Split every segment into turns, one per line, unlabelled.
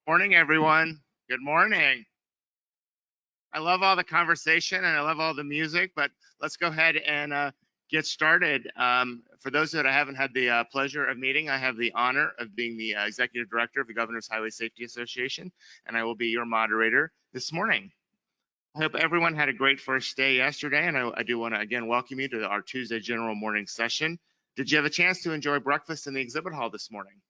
Morning, everyone. Good morning. I love all the conversation and I love all the music, but let's go ahead and get started. For those that I haven't had the pleasure of meeting, I have the honor of being the Executive Director of the Governor's Highway Safety Association, and I will be your moderator this morning. I hope everyone had a great first day yesterday, and I do want to again welcome you to our Tuesday general morning session. Did you have a chance to enjoy breakfast in the exhibit hall this morning?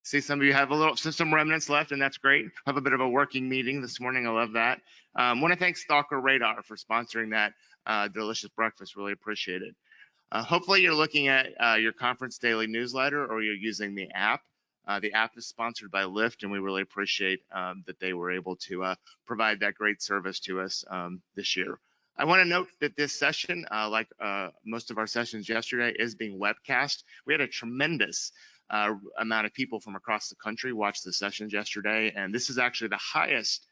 See, some of you have some remnants left, and that's great. Have a bit of a working meeting this morning. I love that. Want to thank Stalker Radar for sponsoring that delicious breakfast. Really appreciate it. Hopefully, you're looking at your conference daily newsletter, or you're using the app. The app is sponsored by Lyft, and we really appreciate that they were able to provide that great service to us this year. I want to note that this session, like most of our sessions yesterday, is being webcast. We had a tremendous amount of people from across the country watch the sessions yesterday, and this is actually the highest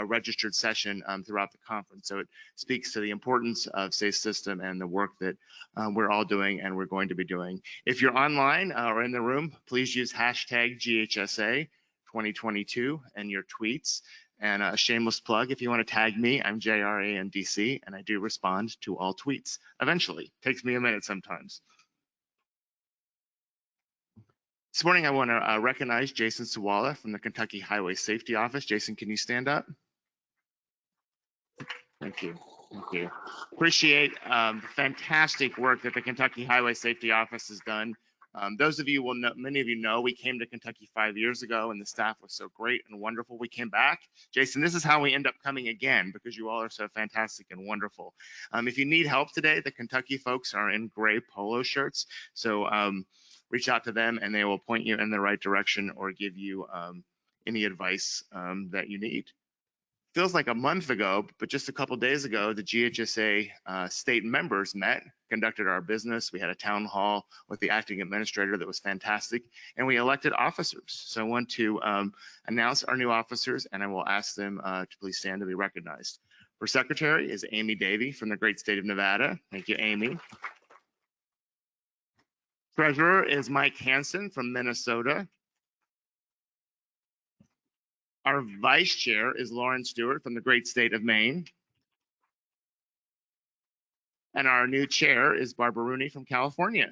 registered session throughout the conference. So it speaks to the importance of Safe System and the work that we're all doing and we're going to be doing. If you're online or in the room, please use hashtag GHSA 2022 and your tweets. And a shameless plug, if you want to tag me, I'm JRANDC, and I do respond to all tweets. Eventually, takes me a minute sometimes. This morning, I want to recognize Jason Sawala from the Kentucky Highway Safety Office. Jason, can you stand up? Thank you. Thank you. Appreciate the fantastic work that the Kentucky Highway Safety Office has done. Those of you will know, many of you know, we came to Kentucky 5 years ago and the staff was so great and wonderful. We came back. Jason, this is how we end up coming again because you all are so fantastic and wonderful. If you need help today, the Kentucky folks are in gray polo shirts. So reach out to them and they will point you in the right direction or give you any advice that you need. Feels like a month ago, but just a couple days ago, the GHSA state members met, conducted our business. We had a town hall with the acting administrator that was fantastic, and we elected officers. So I want to announce our new officers, and I will ask them to please stand to be recognized. For secretary is Amy Davey from the great state of Nevada. Thank you, Amy. Treasurer is Mike Hansen from Minnesota. Our vice chair is Lauren Stewart from the great state of Maine. And our new chair is Barbara Rooney from California.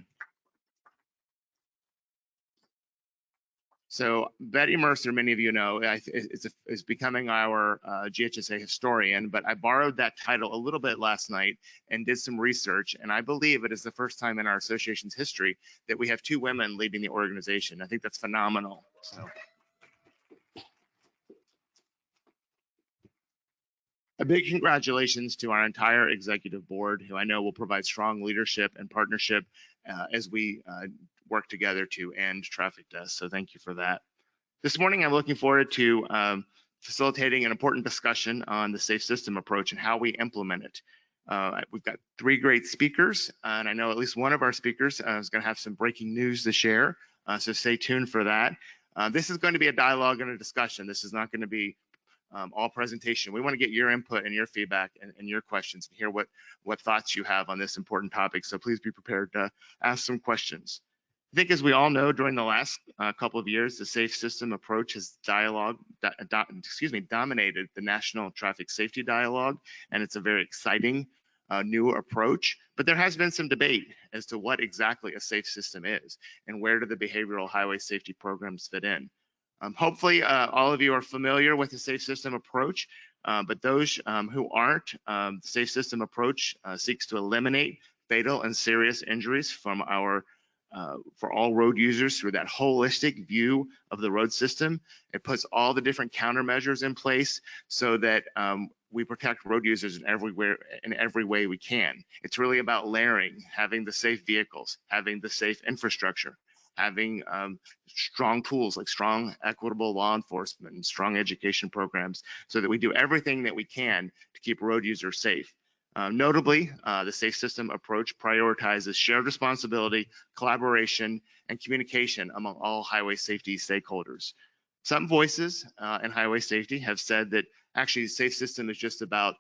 So Betty Mercer, many of you know, is becoming our GHSA historian, but I borrowed that title a little bit last night and did some research, and I believe it is the first time in our association's history that we have 2 women leading the organization. I think that's phenomenal. So. A big congratulations to our entire executive board, who I know will provide strong leadership and partnership as we work together to end traffic deaths. So thank you for that. This morning, I'm looking forward to facilitating an important discussion on the safe system approach and how we implement it. We've got 3 great speakers, and I know at least one of our speakers is going to have some breaking news to share. So stay tuned for that. This is going to be a dialogue and a discussion. This is not going to be all presentation. We want to get your input and your feedback and your questions and hear what thoughts you have on this important topic. So please be prepared to ask some questions. I think as we all know, during the last couple of years, the safe system approach has dominated the national traffic safety dialogue, and it's a very exciting new approach. But there has been some debate as to what exactly a safe system is and where do the behavioral highway safety programs fit in. Hopefully, all of you are familiar with the safe system approach, but those who aren't, the safe system approach seeks to eliminate fatal and serious injuries from for all road users through that holistic view of the road system. It puts all the different countermeasures in place so that we protect road users in every way we can. It's really about layering, having the safe vehicles, having the safe infrastructure, having strong tools like strong equitable law enforcement and strong education programs so that we do everything that we can to keep road users safe. Notably, the safe system approach prioritizes shared responsibility, collaboration, and communication among all highway safety stakeholders. Some voices in highway safety have said that actually the safe system is just about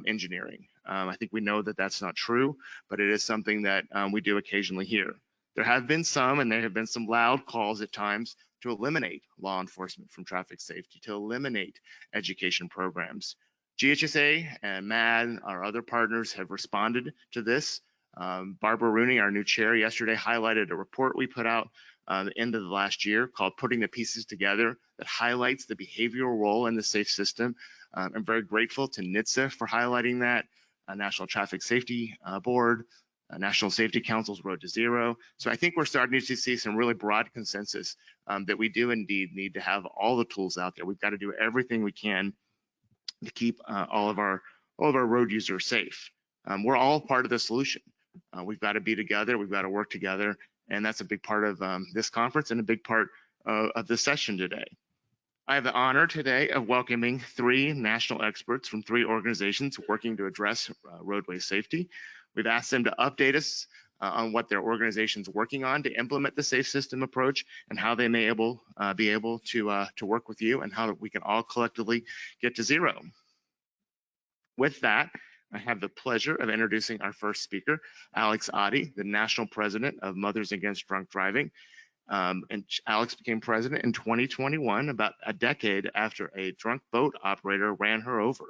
engineering. I think we know that that's not true, but it is something that we do occasionally hear. There have been some, and there have been some loud calls at times to eliminate law enforcement from traffic safety, to eliminate education programs. GHSA and MAD, our other partners, have responded to this. Barbara Rooney, our new chair, yesterday highlighted a report we put out the end of the last year called Putting the Pieces Together that highlights the behavioral role in the safe system. I'm very grateful to NHTSA for highlighting that, National Traffic Safety Board, National Safety Council's Road to Zero. So I think we're starting to see some really broad consensus that we do indeed need to have all the tools out there. We've got to do everything we can to keep all of our road users safe. We're all part of the solution. We've got to be together. We've got to work together. And that's a big part of this conference and a big part of the session today. I have the honor today of welcoming 3 national experts from 3 organizations working to address roadway safety. We've asked them to update us on what their organization's working on to implement the safe system approach and how they may be able to work with you and how we can all collectively get to zero. With that, I have the pleasure of introducing our first speaker, Alex Otte, the National President of Mothers Against Drunk Driving. And Alex became president in 2021, about a decade after a drunk boat operator ran her over.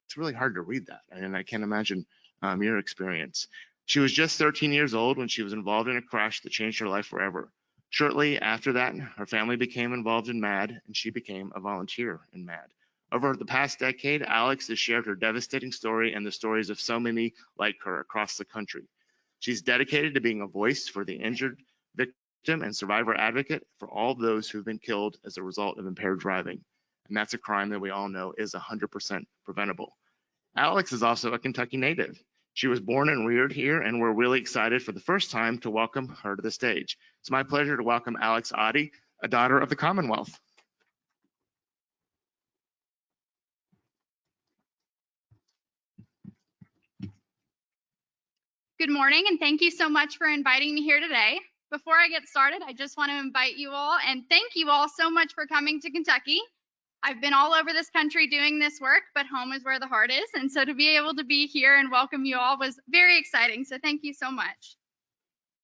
It's really hard to read that, and I can't imagine your experience. She was just 13 years old when she was involved in a crash that changed her life forever. Shortly after that, her family became involved in MAD, and she became a volunteer in MAD. Over the past decade, Alex has shared her devastating story and the stories of so many like her across the country. She's dedicated to being a voice for the injured victim and survivor advocate for all those who've been killed as a result of impaired driving. And that's a crime that we all know is 100% preventable. Alex is also a Kentucky native. She was born and reared here, and we're really excited for the first time to welcome her to the stage. It's my pleasure to welcome Alex Otte, a daughter of the Commonwealth.
Good morning, and thank you so much for inviting me here today. Before I get started, I just want to invite you all and thank you all so much for coming to Kentucky. I've been all over this country doing this work, but home is where the heart is. And so to be able to be here and welcome you all was very exciting. So thank you so much.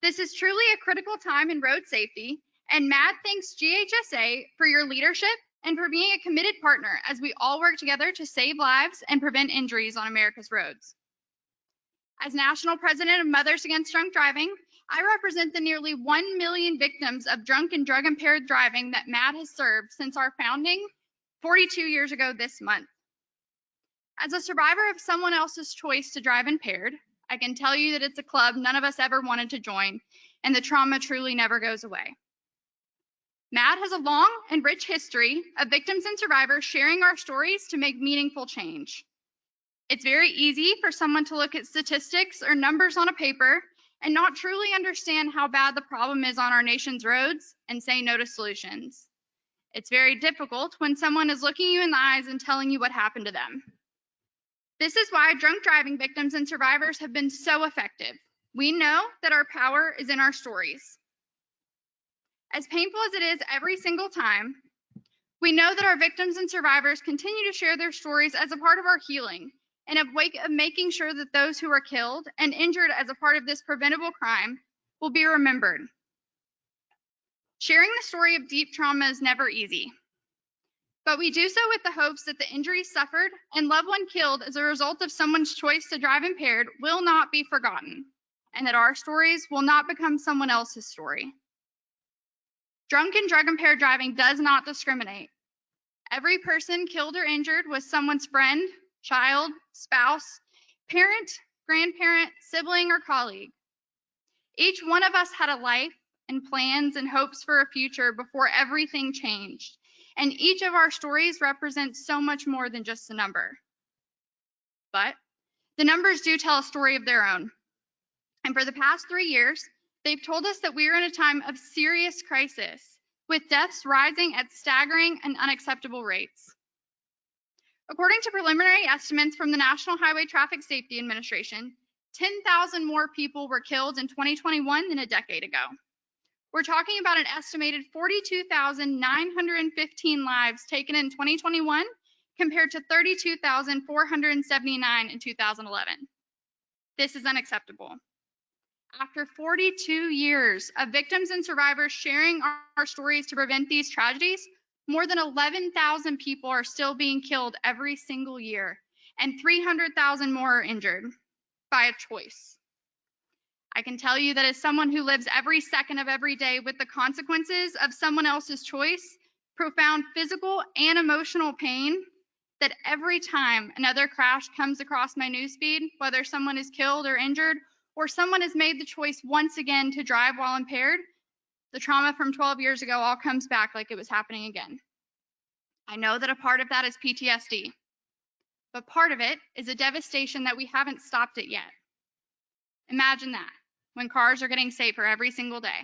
This is truly a critical time in road safety, and MAD thanks GHSA for your leadership and for being a committed partner as we all work together to save lives and prevent injuries on America's roads. As National President of Mothers Against Drunk Driving, I represent the nearly 1 million victims of drunk and drug-impaired driving that MAD has served since our founding 42 years ago this month. As a survivor of someone else's choice to drive impaired, I can tell you that it's a club none of us ever wanted to join, and the trauma truly never goes away. MAD has a long and rich history of victims and survivors sharing our stories to make meaningful change. It's very easy for someone to look at statistics or numbers on a paper and not truly understand how bad the problem is on our nation's roads and say no to solutions. It's very difficult when someone is looking you in the eyes and telling you what happened to them. This is why drunk driving victims and survivors have been so effective. We know that our power is in our stories. As painful as it is every single time, we know that our victims and survivors continue to share their stories as a part of our healing and of making sure that those who are killed and injured as a part of this preventable crime will be remembered. Sharing the story of deep trauma is never easy, but we do so with the hopes that the injuries suffered and loved one killed as a result of someone's choice to drive impaired will not be forgotten, and that our stories will not become someone else's story. Drunk and drug-impaired driving does not discriminate. Every person killed or injured was someone's friend, child, spouse, parent, grandparent, sibling, or colleague. Each one of us had a life and plans and hopes for a future before everything changed, and each of our stories represents so much more than just a number. But the numbers do tell a story of their own. And for the past 3 years, they've told us that we are in a time of serious crisis, with deaths rising at staggering and unacceptable rates. According to preliminary estimates from the National Highway Traffic Safety Administration, 10,000 more people were killed in 2021 than a decade ago. We're talking about an estimated 42,915 lives taken in 2021 compared to 32,479 in 2011. This is unacceptable. After 42 years of victims and survivors sharing our stories to prevent these tragedies, more than 11,000 people are still being killed every single year, and 300,000 more are injured by a choice. I can tell you that as someone who lives every second of every day with the consequences of someone else's choice, profound physical and emotional pain, that every time another crash comes across my newsfeed, whether someone is killed or injured, or someone has made the choice once again to drive while impaired, the trauma from 12 years ago all comes back like it was happening again. I know that a part of that is PTSD, but part of it is a devastation that we haven't stopped it yet. Imagine that, when cars are getting safer every single day.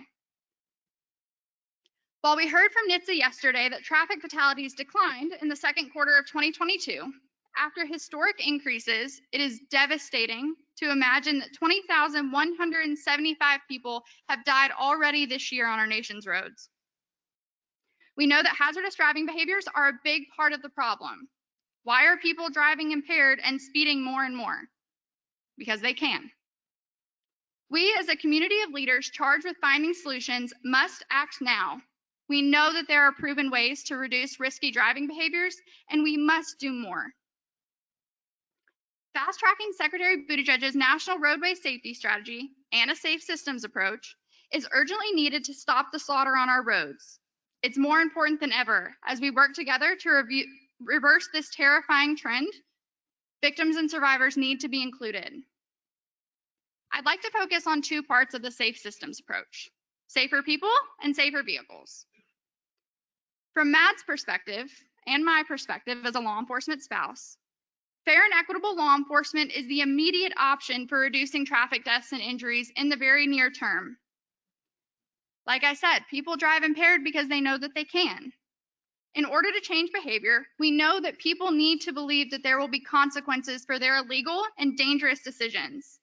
While we heard from NHTSA yesterday that traffic fatalities declined in the second quarter of 2022, after historic increases, it is devastating to imagine that 20,175 people have died already this year on our nation's roads. We know that hazardous driving behaviors are a big part of the problem. Why are people driving impaired and speeding more and more? Because they can. We, as a community of leaders charged with finding solutions, must act now. We know that there are proven ways to reduce risky driving behaviors, and we must do more. Fast-tracking Secretary Buttigieg's National Roadway Safety Strategy and a safe systems approach is urgently needed to stop the slaughter on our roads. It's more important than ever as we work together to reverse this terrifying trend. Victims and survivors need to be included. I'd like to focus on two parts of the safe systems approach: safer people and safer vehicles. From Matt's perspective and my perspective as a law enforcement spouse, fair and equitable law enforcement is the immediate option for reducing traffic deaths and injuries in the very near term. Like I said, people drive impaired because they know that they can. In order to change behavior, we know that people need to believe that there will be consequences for their illegal and dangerous decisions.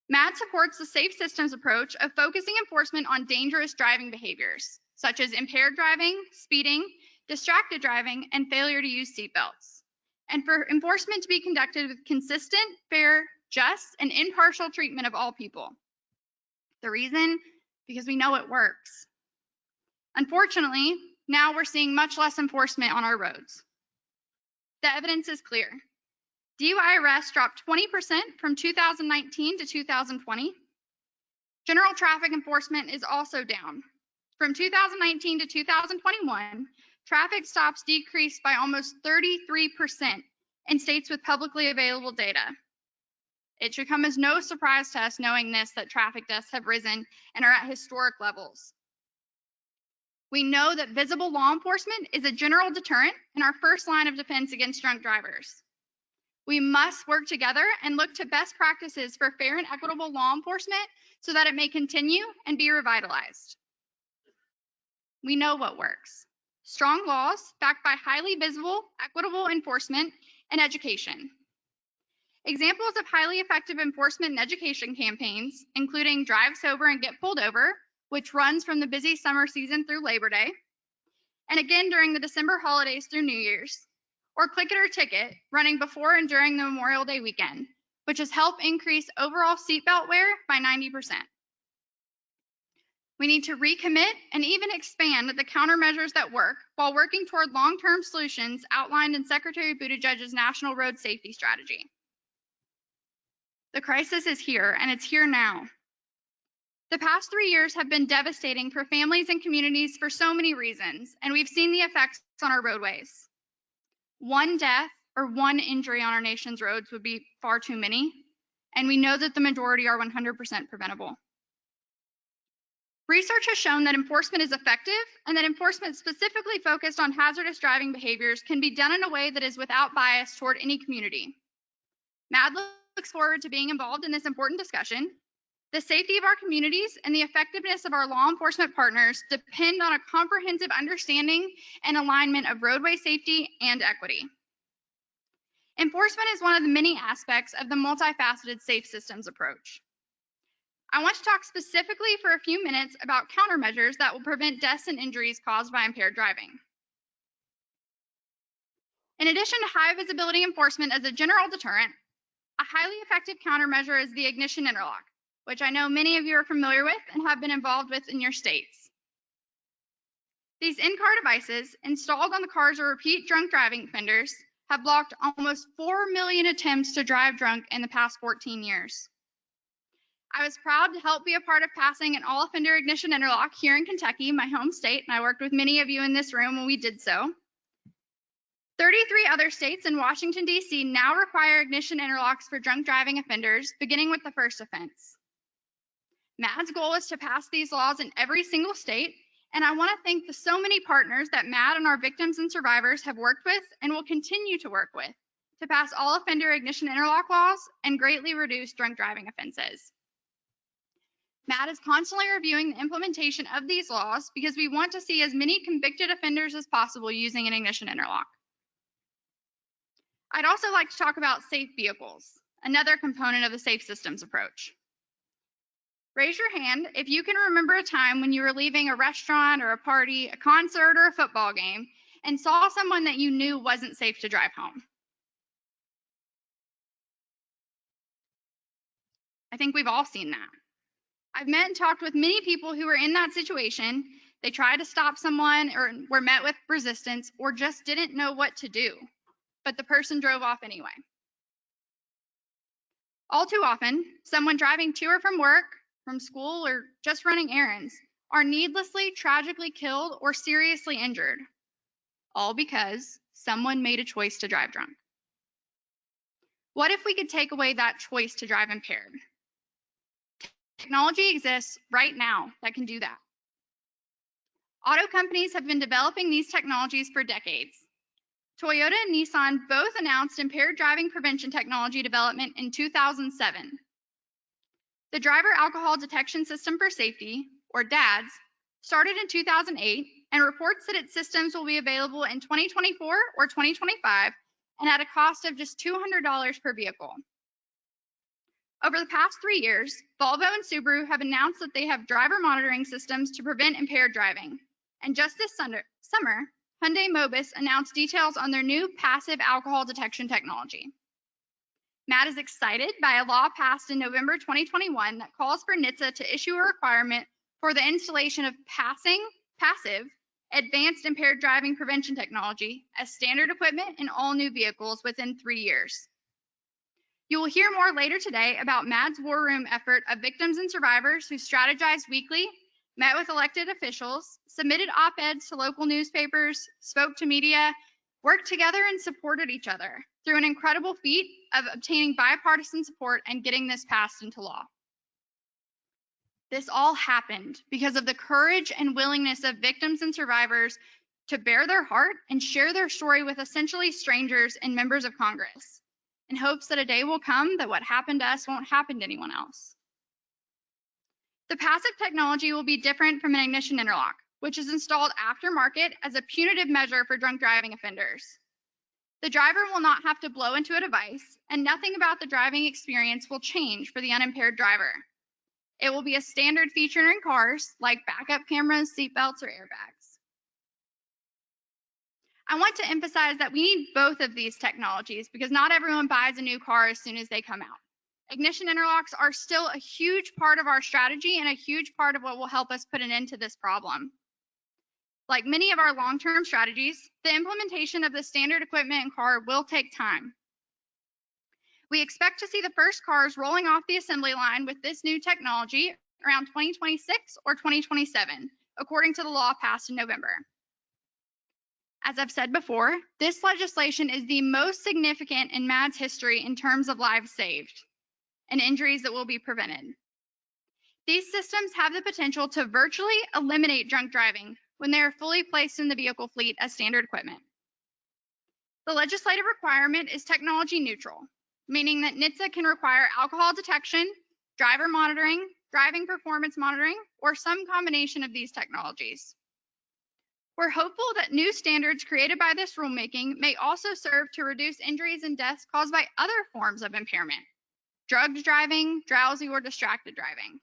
Matt supports the safe systems approach of focusing enforcement on dangerous driving behaviors, such as impaired driving, speeding, distracted driving, and failure to use seatbelts, and for enforcement to be conducted with consistent, fair, just, and impartial treatment of all people. The reason? Because we know it works. Unfortunately, now we're seeing much less enforcement on our roads. The evidence is clear. DUI arrests dropped 20% from 2019 to 2020. General traffic enforcement is also down. From 2019 to 2021, traffic stops decreased by almost 33% in states with publicly available data. It should come as no surprise to us knowing this, that traffic deaths have risen and are at historic levels. We know that visible law enforcement is a general deterrent and our first line of defense against drunk drivers. We must work together and look to best practices for fair and equitable law enforcement so that it may continue and be revitalized. We know what works: strong laws backed by highly visible, equitable enforcement and education. Examples of highly effective enforcement and education campaigns, including Drive Sober and Get Pulled Over, which runs from the busy summer season through Labor Day, and again during the December holidays through New Year's, or Click It or Ticket, running before and during the Memorial Day weekend, which has helped increase overall seatbelt wear by 90%. We need to recommit and even expand the countermeasures that work while working toward long-term solutions outlined in Secretary Buttigieg's National Road Safety Strategy. The crisis is here, and it's here now. The past 3 years have been devastating for families and communities for so many reasons, and we've seen the effects on our roadways. One death or one injury on our nation's roads would be far too many, and we know that the majority are 100% preventable. Research has shown that enforcement is effective and that enforcement specifically focused on hazardous driving behaviors can be done in a way that is without bias toward any community. MAD looks forward to being involved in this important discussion. The safety of our communities and the effectiveness of our law enforcement partners depend on a comprehensive understanding and alignment of roadway safety and equity. Enforcement is one of the many aspects of the multifaceted safe systems approach. I want to talk specifically for a few minutes about countermeasures that will prevent deaths and injuries caused by impaired driving. In addition to high visibility enforcement as a general deterrent, a highly effective countermeasure is the ignition interlock, which I know many of you are familiar with and have been involved with in your states. These in-car devices, installed on the cars of repeat drunk driving offenders, have blocked almost 4 million attempts to drive drunk in the past 14 years. I was proud to help be a part of passing an all-offender ignition interlock here in Kentucky, my home state, and I worked with many of you in this room when we did so. 33 other states and Washington, D.C. now require ignition interlocks for drunk driving offenders, beginning with the first offense. MADD's goal is to pass these laws in every single state, and I want to thank the so many partners that MADD and our victims and survivors have worked with and will continue to work with to pass all offender ignition interlock laws and greatly reduce drunk driving offenses. MADD is constantly reviewing the implementation of these laws because we want to see as many convicted offenders as possible using an ignition interlock. I'd also like to talk about safe vehicles, another component of the safe systems approach. Raise your hand if you can remember a time when you were leaving a restaurant or a party, a concert, or a football game and saw someone that you knew wasn't safe to drive home. I think we've all seen that. I've met and talked with many people who were in that situation. They tried to stop someone or were met with resistance or just didn't know what to do, but the person drove off anyway. All too often, someone driving to or from work, from school, or just running errands are needlessly, tragically killed or seriously injured, all because someone made a choice to drive drunk. What if we could take away that choice to drive impaired? Technology exists right now that can do that. Auto companies have been developing these technologies for decades. Toyota and Nissan both announced impaired driving prevention technology development in 2007. The Driver Alcohol Detection System for Safety, or DADS, started in 2008 and reports that its systems will be available in 2024 or 2025 and at a cost of just $200 per vehicle. Over the past 3 years, Volvo and Subaru have announced that they have driver monitoring systems to prevent impaired driving. And just this summer, Hyundai Mobis announced details on their new passive alcohol detection technology. MADD is excited by a law passed in November 2021 that calls for NHTSA to issue a requirement for the installation of passive advanced impaired driving prevention technology as standard equipment in all new vehicles within 3 years. You will hear more later today about MADD's War Room effort of victims and survivors who strategized weekly, met with elected officials, submitted op-eds to local newspapers, spoke to media, worked together and supported each other through an incredible feat of obtaining bipartisan support and getting this passed into law. This all happened because of the courage and willingness of victims and survivors to bare their heart and share their story with essentially strangers and members of Congress, in hopes that a day will come that what happened to us won't happen to anyone else. The passive technology will be different from an ignition interlock, which is installed aftermarket as a punitive measure for drunk driving offenders. The driver will not have to blow into a device, and nothing about the driving experience will change for the unimpaired driver. It will be a standard feature in cars, like backup cameras, seatbelts, or airbags. I want to emphasize that we need both of these technologies because not everyone buys a new car as soon as they come out. Ignition interlocks are still a huge part of our strategy and a huge part of what will help us put an end to this problem. Like many of our long-term strategies, the implementation of the standard equipment in car will take time. We expect to see the first cars rolling off the assembly line with this new technology around 2026 or 2027, according to the law passed in November. As I've said before, this legislation is the most significant in MADD's history in terms of lives saved and injuries that will be prevented. These systems have the potential to virtually eliminate drunk driving when they are fully placed in the vehicle fleet as standard equipment. The legislative requirement is technology neutral, meaning that NHTSA can require alcohol detection, driver monitoring, driving performance monitoring, or some combination of these technologies. We're hopeful that new standards created by this rulemaking may also serve to reduce injuries and deaths caused by other forms of impairment, drugged driving, drowsy, or distracted driving.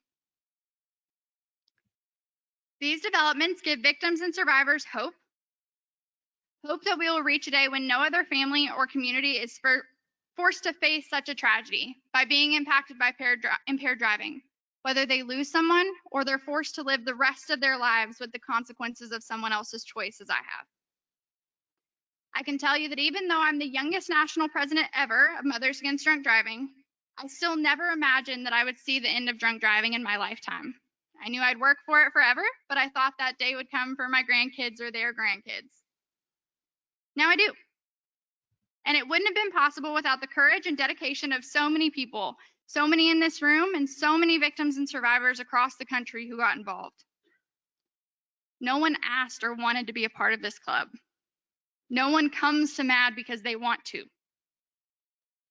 These developments give victims and survivors hope that we will reach a day when no other family or community is forced to face such a tragedy by being impacted by impaired driving. whether they lose someone or they're forced to live the rest of their lives with the consequences of someone else's choice as I have. I can tell you that even though I'm the youngest national president ever of Mothers Against Drunk Driving, I still never imagined that I would see the end of drunk driving in my lifetime. I knew I'd work for it forever, but I thought that day would come for my grandkids or their grandkids. Now I do. And it wouldn't have been possible without the courage and dedication of so many people, so many in this room, and so many victims and survivors across the country who got involved. No one asked or wanted to be a part of this club. No one comes to MAD because they want to.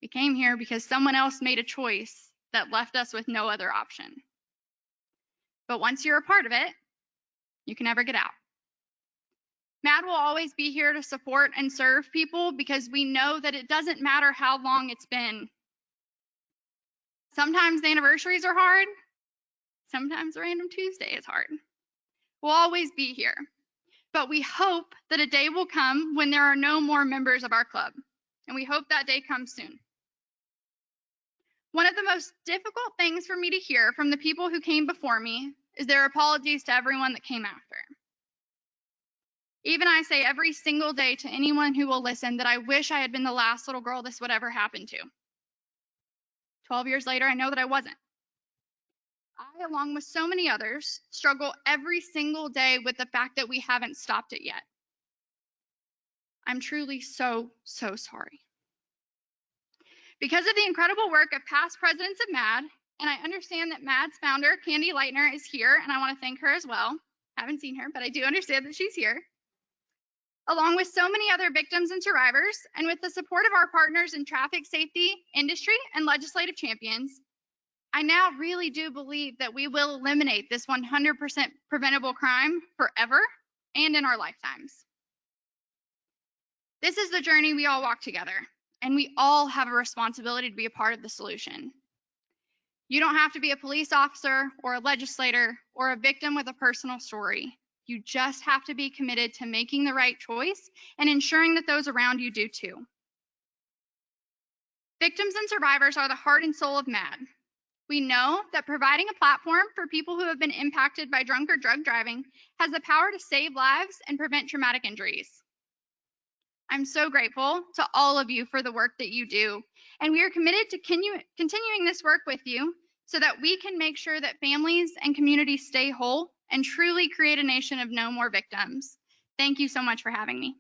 We came here because someone else made a choice that left us with no other option. But once you're a part of it, you can never get out. MAD will always be here to support and serve people because we know that it doesn't matter how long it's been. Sometimes the anniversaries are hard. Sometimes Random Tuesday is hard. We'll always be here. But we hope that a day will come when there are no more members of our club. And we hope that day comes soon. One of the most difficult things for me to hear from the people who came before me is their apologies to everyone that came after. Even I say every single day to anyone who will listen that I wish I had been the last little girl this would ever happen to. 12 years later, I know that I wasn't. I, along with so many others, struggle every single day with the fact that we haven't stopped it yet. I'm truly so sorry. Because of the incredible work of past presidents of MAD, and I understand that MAD's founder, Candy Lightner, is here, and I want to thank her as well. I haven't seen her, but I do understand that she's here. Along with so many other victims and survivors, and with the support of our partners in traffic safety, industry, and legislative champions, I now really do believe that we will eliminate this 100% preventable crime forever and in our lifetimes. This is the journey we all walk together, and we all have a responsibility to be a part of the solution. You don't have to be a police officer or a legislator or a victim with a personal story. You just have to be committed to making the right choice and ensuring that those around you do too. Victims and survivors are the heart and soul of MAD. We know that providing a platform for people who have been impacted by drunk or drug driving has the power to save lives and prevent traumatic injuries. I'm so grateful to all of you for the work that you do, and we are committed to continuing this work with you so that we can make sure that families and communities stay whole and truly create a nation of no more victims. Thank you so much for having me.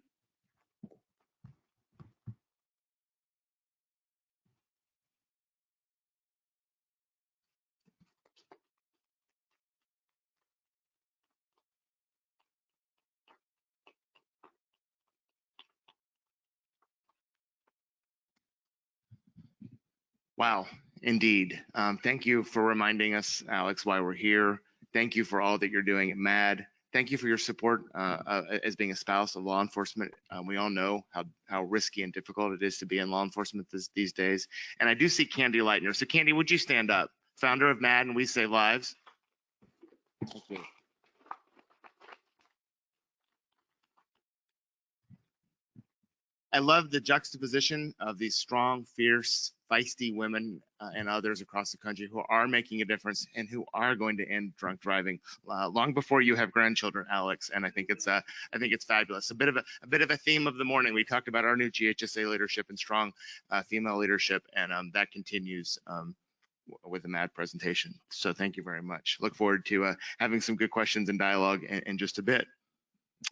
Wow, indeed. Thank you for reminding us, Alex, why we're here. Thank you for all that you're doing at MAD. Thank you for your support as being a spouse of law enforcement. We all know how risky and difficult it is to be in law enforcement these days. And I do see Candy Lightner. So Candy, would you stand up? Founder of MAD and We Save Lives. Thank you. I love the juxtaposition of these strong, fierce, feisty women and others across the country who are making a difference and who are going to end drunk driving long before you have grandchildren, Alex. And I think it's fabulous. A bit of a theme of the morning. We talked about our new GHSA leadership and strong female leadership, and that continues with the MAD presentation. So thank you very much. Look forward to having some good questions and dialogue in just a bit.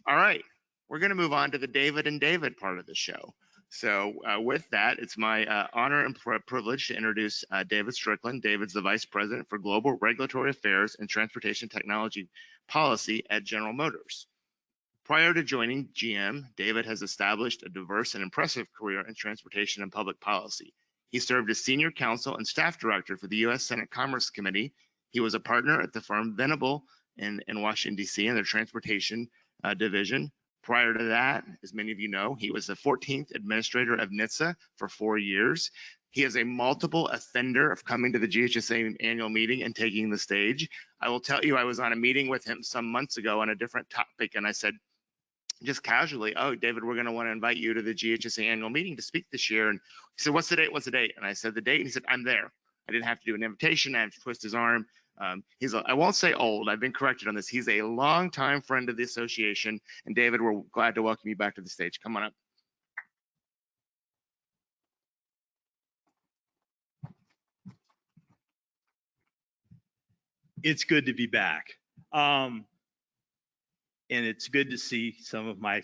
All right. We're going to move on to the David and David part of the show. So with that, it's my honor and privilege to introduce David Strickland. David's the Vice President for Global Regulatory Affairs and Transportation Technology Policy at General Motors. Prior to joining GM, David has established a diverse and impressive career in transportation and public policy. He served as Senior Counsel and Staff Director for the U.S. Senate Commerce Committee. He was a partner at the firm Venable in Washington, D.C. in their transportation division. Prior to that, as many of you know, he was the 14th administrator of NHTSA for 4 years. He is a multiple offender of coming to the GHSA annual meeting and taking the stage. I will tell you, I was on a meeting with him some months ago on a different topic, and I said, just casually, oh, David, we're going to want to invite you to the GHSA annual meeting to speak this year. And he said, what's the date? What's the date? And I said the date, and he said, I'm there. I didn't have to do an invitation. I had to twist his arm. I won't say old, I've been corrected on this. He's a longtime friend of the association. And David, we're glad to welcome you back to the stage. Come on up.
It's good to be back. And it's good to see some of my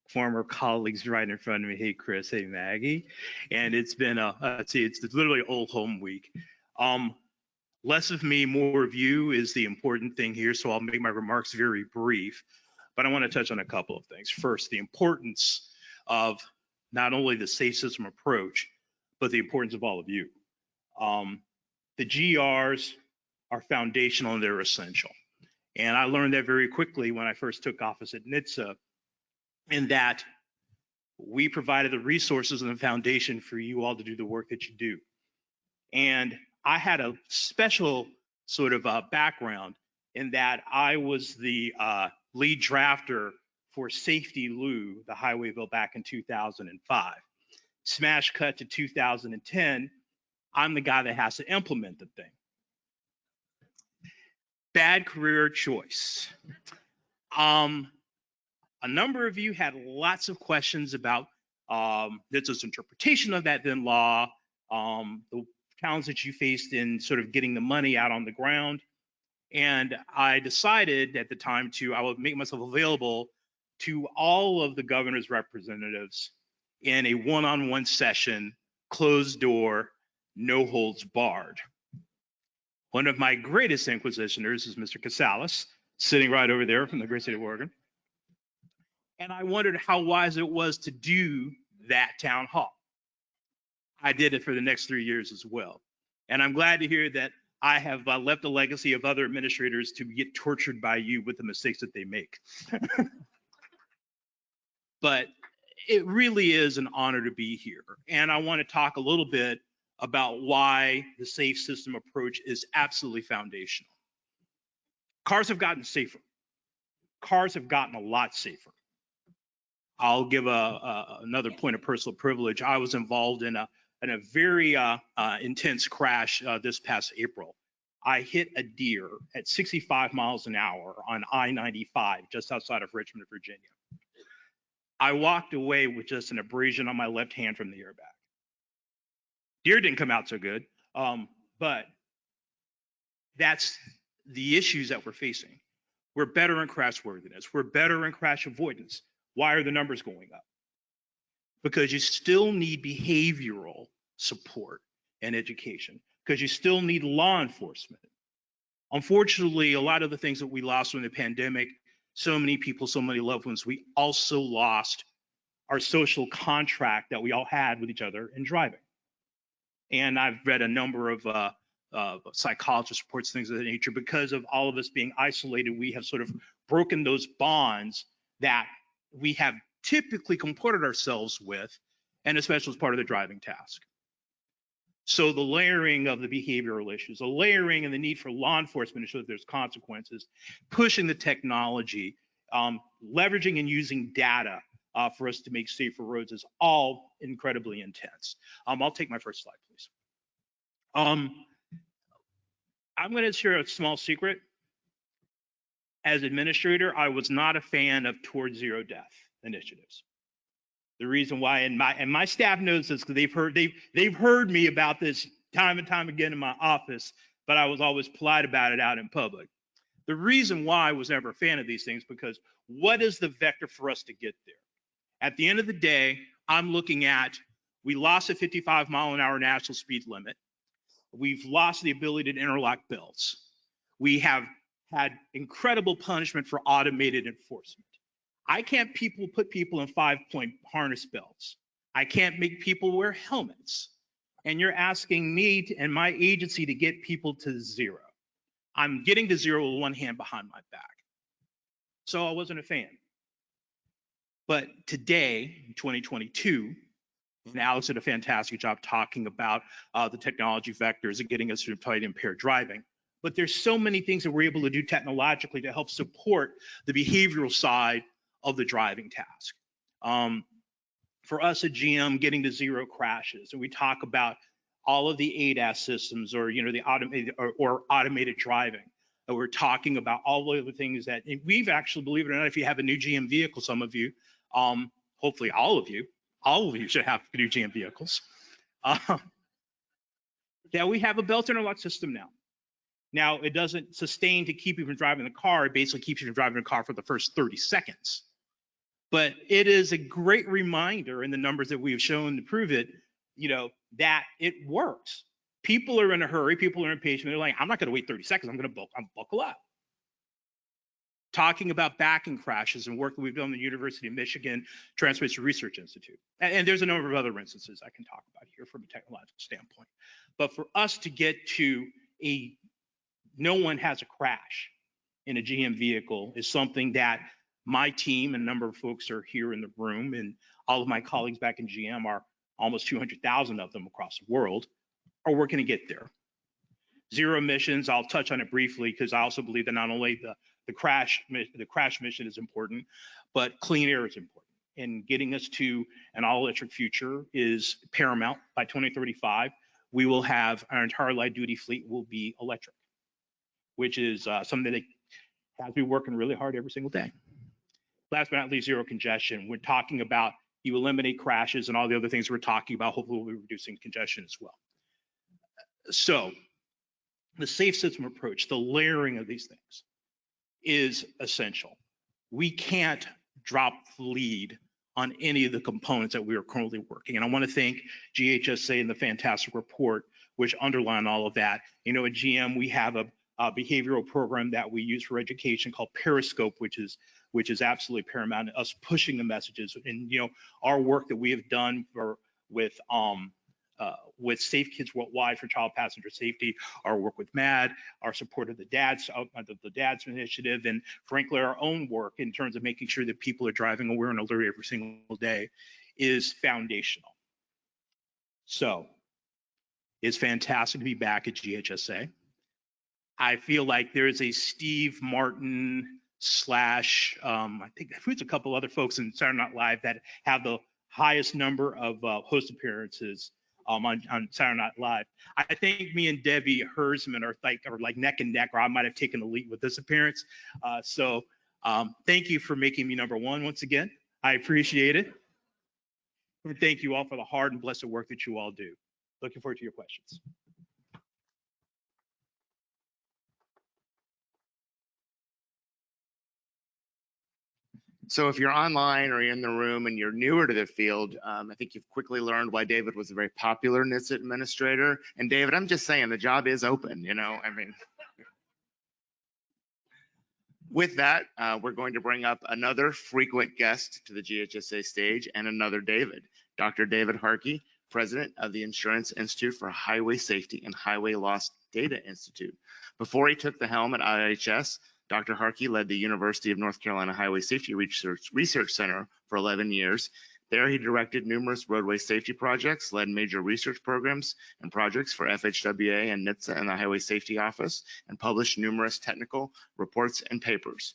former colleagues right in front of me. Hey, Chris. Hey, Maggie. And it's been it's literally old home week. Less of me, more of you is the important thing here. So I'll make my remarks very brief, but I want to touch on a couple of things. First, the importance of not only the safe system approach, but the importance of all of you. The GRs are foundational and they're essential. And I learned that very quickly when I first took office at NHTSA, in that we provided the resources and the foundation for you all to do the work that you do. And I had a special sort of background in that I was the lead drafter for Safety Lou, the highway bill back in 2005. Smash cut to 2010, I'm the guy that has to implement the thing. Bad career choice. A number of you had lots of questions about NHTSA's interpretation of that then law, the challenge that you faced in sort of getting the money out on the ground. And I decided at the time I would make myself available to all of the governor's representatives in a one-on-one session, closed door, no holds barred. One of my greatest inquisitioners is Mr. Casales, sitting right over there from the great state of Oregon. And I wondered how wise it was to do that town hall. I did it for the next 3 years as well. And I'm glad to hear that I have left a legacy of other administrators to get tortured by you with the mistakes that they make. But it really is an honor to be here. And I want to talk a little bit about why the safe system approach is absolutely foundational. Cars have gotten safer. Cars have gotten a lot safer. I'll give another point of personal privilege. I was involved in a very intense crash this past April. I hit a deer at 65 miles an hour on I-95 just outside of Richmond, Virginia. I walked away with just an abrasion on my left hand from the airbag. Deer didn't come out so good, but that's the issues that we're facing. We're better in crash worthiness. We're better in crash avoidance. Why are the numbers going up? Because you still need behavioral support and education, because you still need law enforcement. Unfortunately, a lot of the things that we lost during the pandemic, so many people, so many loved ones, we also lost our social contract that we all had with each other in driving. And I've read a number of psychologist reports, things of that nature. Because of all of us being isolated, we have sort of broken those bonds that we have typically comported ourselves with, and especially as part of the driving task. So the layering of the behavioral issues, the layering and the need for law enforcement to show that there's consequences, pushing the technology, leveraging and using data for us to make safer roads is all incredibly intense. I'll take my first slide, please. I'm going to share a small secret. As administrator, I was not a fan of towards zero death initiatives. The reason why, and my staff knows this because they've heard me about this time and time again in my office, but I was always polite about it out in public. The reason why I was never a fan of these things, because what is the vector for us to get there? At the end of the day, I'm looking at, we lost a 55-mile-an-hour national speed limit. We've lost the ability to interlock belts. We have had incredible punishment for automated enforcement. I can't put people in 5-point harness belts. I can't make people wear helmets. And you're asking me and my agency to get people to zero. I'm getting to zero with one hand behind my back. So I wasn't a fan. But today, in 2022, and Alex did a fantastic job talking about the technology vectors and getting us to tight impaired driving. But there's so many things that we're able to do technologically to help support the behavioral side of the driving task. For us at GM, getting to zero crashes, and we talk about all of the ADAS systems, or the automated or automated driving. And we're talking about all of the things that we've actually, believe it or not, if you have a new GM vehicle, some of you, hopefully all of you should have new GM vehicles. Yeah, we have a belt interlock system now. Now, it doesn't sustain to keep you from driving the car. It basically keeps you from driving the car for the first 30 seconds. But it is a great reminder in the numbers that we have shown to prove it, that it works. People are in a hurry. People are impatient. They're like, I'm not going to wait 30 seconds. I'm going to buckle up. Talking about backing crashes and work that we've done at the University of Michigan Transportation Research Institute. And there's a number of other instances I can talk about here from a technological standpoint. But for us to get to no one has a crash in a GM vehicle is something that my team and a number of folks are here in the room, and all of my colleagues back in GM, are almost 200,000 of them across the world, are working to get there. Zero emissions, I'll touch on it briefly because I also believe that not only the crash mission is important, but clean air is important. And getting us to an all-electric future is paramount. By 2035, we will have our entire light-duty fleet will be electric, which is something that has me working really hard every single day. Last but not least, zero congestion. We're talking about you eliminate crashes and all the other things we're talking about. Hopefully, we'll be reducing congestion as well. So the safe system approach, the layering of these things is essential. We can't drop the lead on any of the components that we are currently working. And I want to thank GHSA and the fantastic report, which underline all of that. At GM, we have a behavioral program that we use for education called Periscope, which is absolutely paramount in us pushing the messages. And our work that we have done with Safe Kids Worldwide for child passenger safety, our work with MAD, our support of the Dads initiative, and frankly our own work in terms of making sure that people are driving aware and alert every single day is foundational. So it's fantastic to be back at GHSA. I feel like there is a Steve Martin / I think there's a couple other folks in Saturday Night Live that have the highest number of host appearances on Saturday Night Live. I think me and Debbie Hersman are like neck and neck, or I might have taken the lead with this appearance. So thank you for making me number one once again. I appreciate it. And thank you all for the hard and blessed work that you all do. Looking forward to your questions.
So if you're online or you're in the room and you're newer to the field, I think you've quickly learned why David was a very popular NHTSA administrator. And David, I'm just saying the job is open, With that, we're going to bring up another frequent guest to the GHSA stage and another David, Dr. David Harkey, president of the Insurance Institute for Highway Safety and Highway Loss Data Institute. Before he took the helm at IHS, Dr. Harkey led the University of North Carolina Highway Safety Research Center for 11 years. There, he directed numerous roadway safety projects, led major research programs and projects for FHWA and NHTSA and the Highway Safety Office, and published numerous technical reports and papers.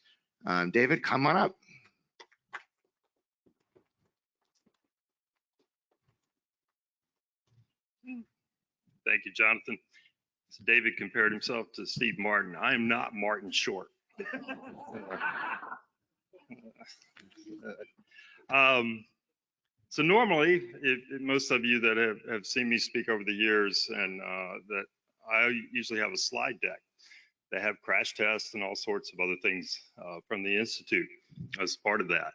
David, come on up.
Thank you, Jonathan. So David compared himself to Steve Martin. I am not Martin Short. So normally, most of you that have seen me speak over the years, and that I usually have a slide deck that have crash tests and all sorts of other things from the Institute as part of that.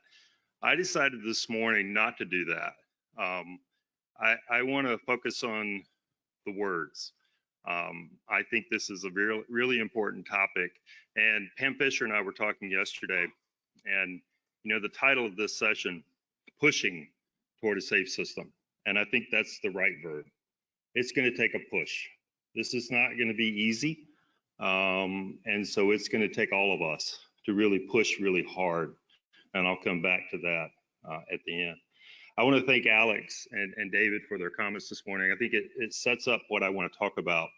I decided this morning not to do that. I want to focus on the words. I think this is a really important topic. And Pam Fisher and I were talking yesterday, and the title of this session, Pushing Toward a Safe System. And I think that's the right verb. It's going to take a push. This is not going to be easy. And so it's going to take all of us to really push really hard. And I'll come back to that at the end. I want to thank Alex and David for their comments this morning. I think it sets up what I want to talk about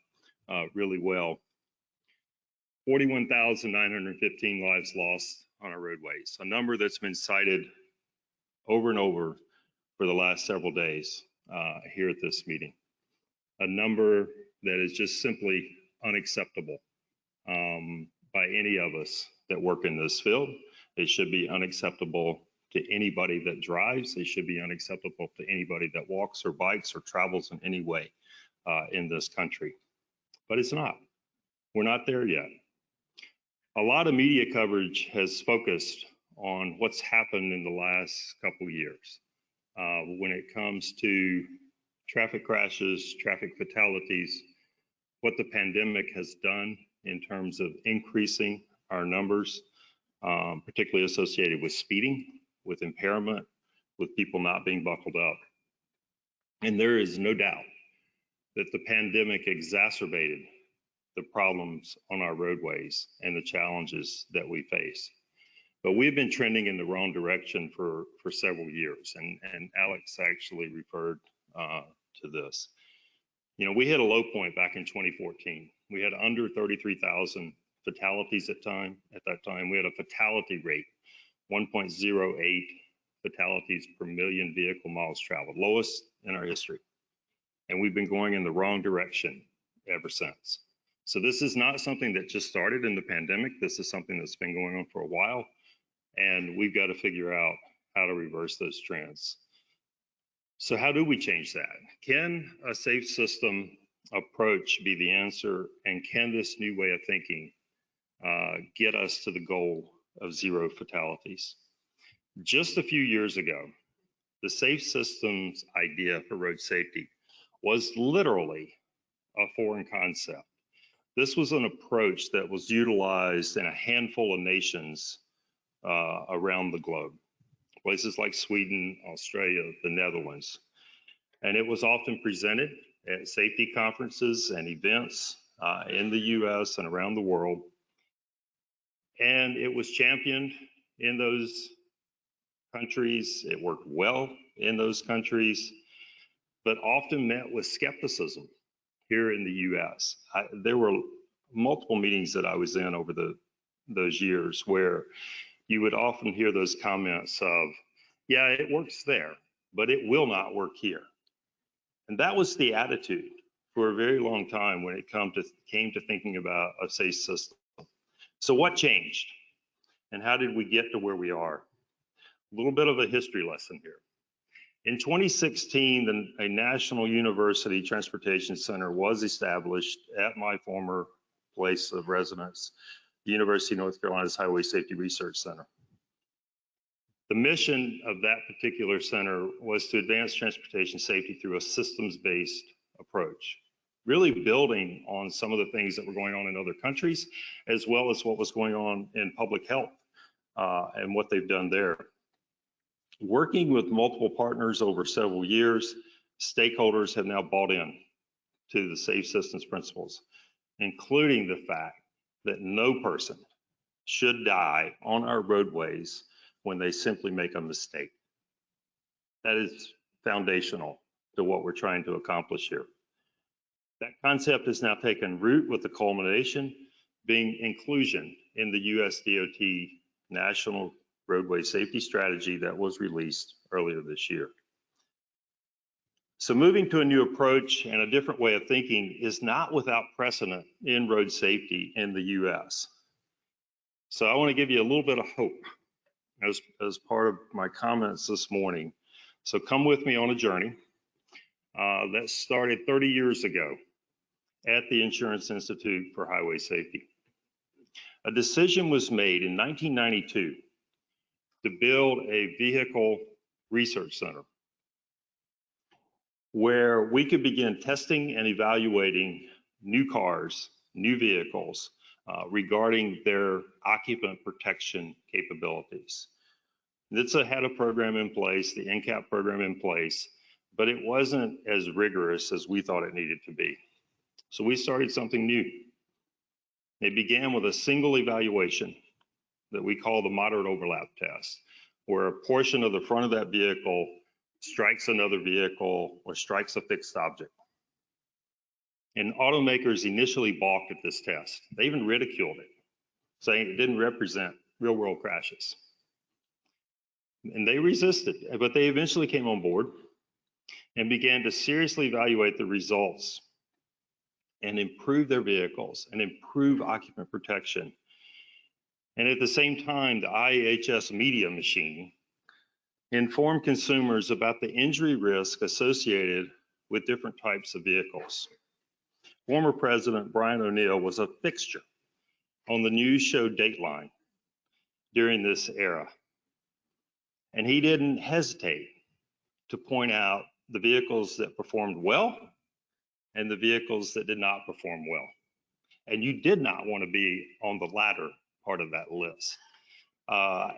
really well. 41,915 lives lost on our roadways, a number that's been cited over and over for the last several days here at this meeting. a number that is just simply unacceptable by any of us that work in this field. It should be unacceptable to anybody that drives. It should be unacceptable to anybody that walks or bikes or travels in any way in this country. But it's not. We're not there yet. A lot of media coverage has focused on what's happened in the last couple of years when it comes to traffic crashes, traffic fatalities, what the pandemic has done in terms of increasing our numbers, particularly associated with speeding, with impairment, with people not being buckled up. And there is no doubt that the pandemic exacerbated the problems on our roadways and the challenges that we face. But we've been trending in the wrong direction for several years, and Alex actually referred to this. You know, we hit a low point back in 2014. We had under 33,000 fatalities at that time. We had a fatality rate, 1.08 fatalities per million vehicle miles traveled, lowest in our history. And we've been going in the wrong direction ever since. So this is not something that just started in the pandemic. This is something that's been going on for a while, and we've got to figure out how to reverse those trends. So how do we change that? Can a safe system approach be the answer? And can this new way of thinking get us to the goal of zero fatalities? Just a few years ago, the safe systems idea for road safety was literally a foreign concept. This was an approach that was utilized in a handful of nations around the globe, places like Sweden, Australia, the Netherlands. And it was often presented at safety conferences and events in the US and around the world. And it was championed in those countries. It worked well in those countries, but often met with skepticism here in the US. There were multiple meetings that I was in over those years where you would often hear those comments of, yeah, it works there, but it will not work here. And that was the attitude for a very long time when it came to thinking about a safe system. So what changed? And how did we get to where we are? A little bit of a history lesson here. In 2016, a National University Transportation Center was established at my former place of residence, the University of North Carolina's Highway Safety Research Center. The mission of that particular center was to advance transportation safety through a systems-based approach, really building on some of the things that were going on in other countries, as well as what was going on in public health and what they've done there. Working with multiple partners over several years, stakeholders have now bought in to the safe systems principles, including the fact that no person should die on our roadways when they simply make a mistake. That is foundational to what we're trying to accomplish here. That concept has now taken root with the culmination being inclusion in the US DOT National Roadway Safety Strategy that was released earlier this year. So moving to a new approach and a different way of thinking is not without precedent in road safety in the US. So I want to give you a little bit of hope as part of my comments this morning. So come with me on a journey that started 30 years ago at the Insurance Institute for Highway Safety. A decision was made in 1992 to build a vehicle research center where we could begin testing and evaluating new cars, new vehicles regarding their occupant protection capabilities. NHTSA had a program in place, the NCAP program in place, but it wasn't as rigorous as we thought it needed to be. So we started something new. It began with a single evaluation that we call the moderate overlap test, where a portion of the front of that vehicle strikes another vehicle or strikes a fixed object. And automakers initially balked at this test. They even ridiculed it, saying it didn't represent real world crashes. And they resisted, but they eventually came on board and began to seriously evaluate the results and improve their vehicles and improve occupant protection. And at the same time, the IHS media machine informed consumers about the injury risk associated with different types of vehicles. Former President Brian O'Neill was a fixture on the news show Dateline during this era. And he didn't hesitate to point out the vehicles that performed well and the vehicles that did not perform well. And you did not want to be on the latter part of that list.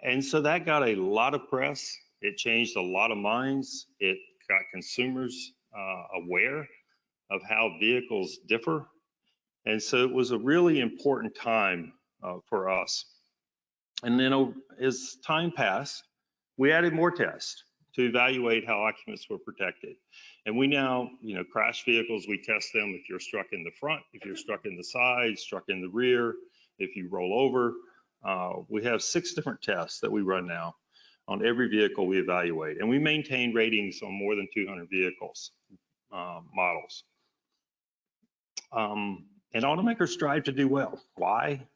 And so that got a lot of press. It changed a lot of minds. It got consumers aware of how vehicles differ. And so it was a really important time for us. And then as time passed, we added more tests to evaluate how occupants were protected. And we now, crash vehicles, we test them if you're struck in the front, if you're struck in the side, struck in the rear, if you roll over. We have 6 different tests that we run now on every vehicle we evaluate. And we maintain ratings on more than 200 vehicles, models. And automakers strive to do well. Why?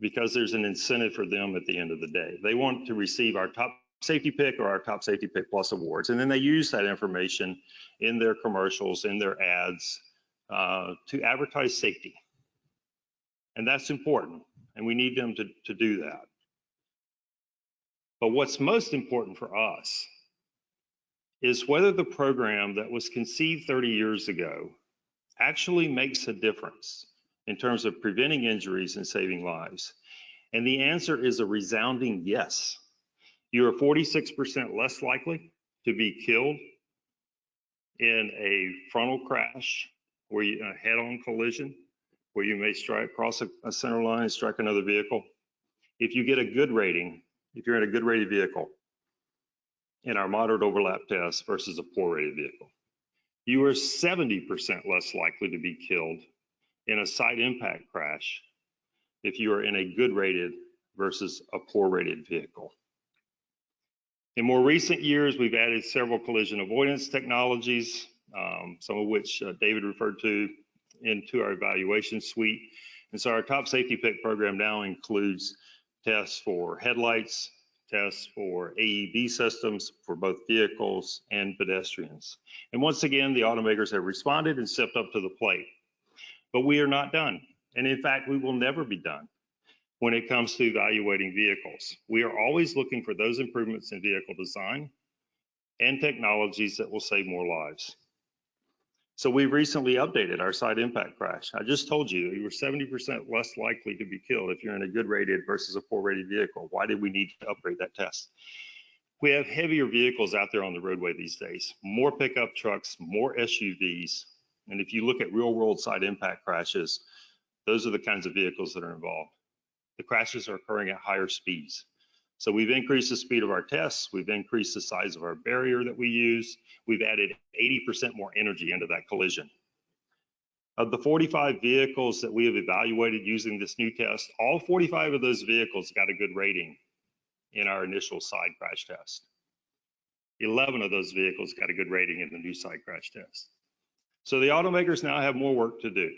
Because there's an incentive for them at the end of the day. They want to receive our top safety pick or our top safety pick plus awards. And then they use that information in their commercials, in their ads, to advertise safety. And that's important. And we need them to do that. But what's most important for us is whether the program that was conceived 30 years ago actually makes a difference in terms of preventing injuries and saving lives. And the answer is a resounding yes. You are 46% less likely to be killed in a frontal crash where a head-on collision, where you may cross a center line and strike another vehicle. If you get a good rating, if you're in a good rated vehicle in our moderate overlap test versus a poor rated vehicle, you are 70% less likely to be killed in a side impact crash if you are in a good rated versus a poor rated vehicle. In more recent years, we've added several collision avoidance technologies, some of which David referred to, into our evaluation suite. And so our top safety pick program now includes tests for headlights, tests for AEB systems for both vehicles and pedestrians. And once again, the automakers have responded and stepped up to the plate. But we are not done. And in fact, we will never be done when it comes to evaluating vehicles. We are always looking for those improvements in vehicle design and technologies that will save more lives. So we recently updated our side impact crash. I just told you, you were 70% less likely to be killed if you're in a good rated versus a poor rated vehicle. Why did we need to upgrade that test? We have heavier vehicles out there on the roadway these days, more pickup trucks, more SUVs. And if you look at real world side impact crashes, those are the kinds of vehicles that are involved. The crashes are occurring at higher speeds. So we've increased the speed of our tests. We've increased the size of our barrier that we use. We've added 80% more energy into that collision. Of the 45 vehicles that we have evaluated using this new test, all 45 of those vehicles got a good rating in our initial side crash test. 11 of those vehicles got a good rating in the new side crash test. So the automakers now have more work to do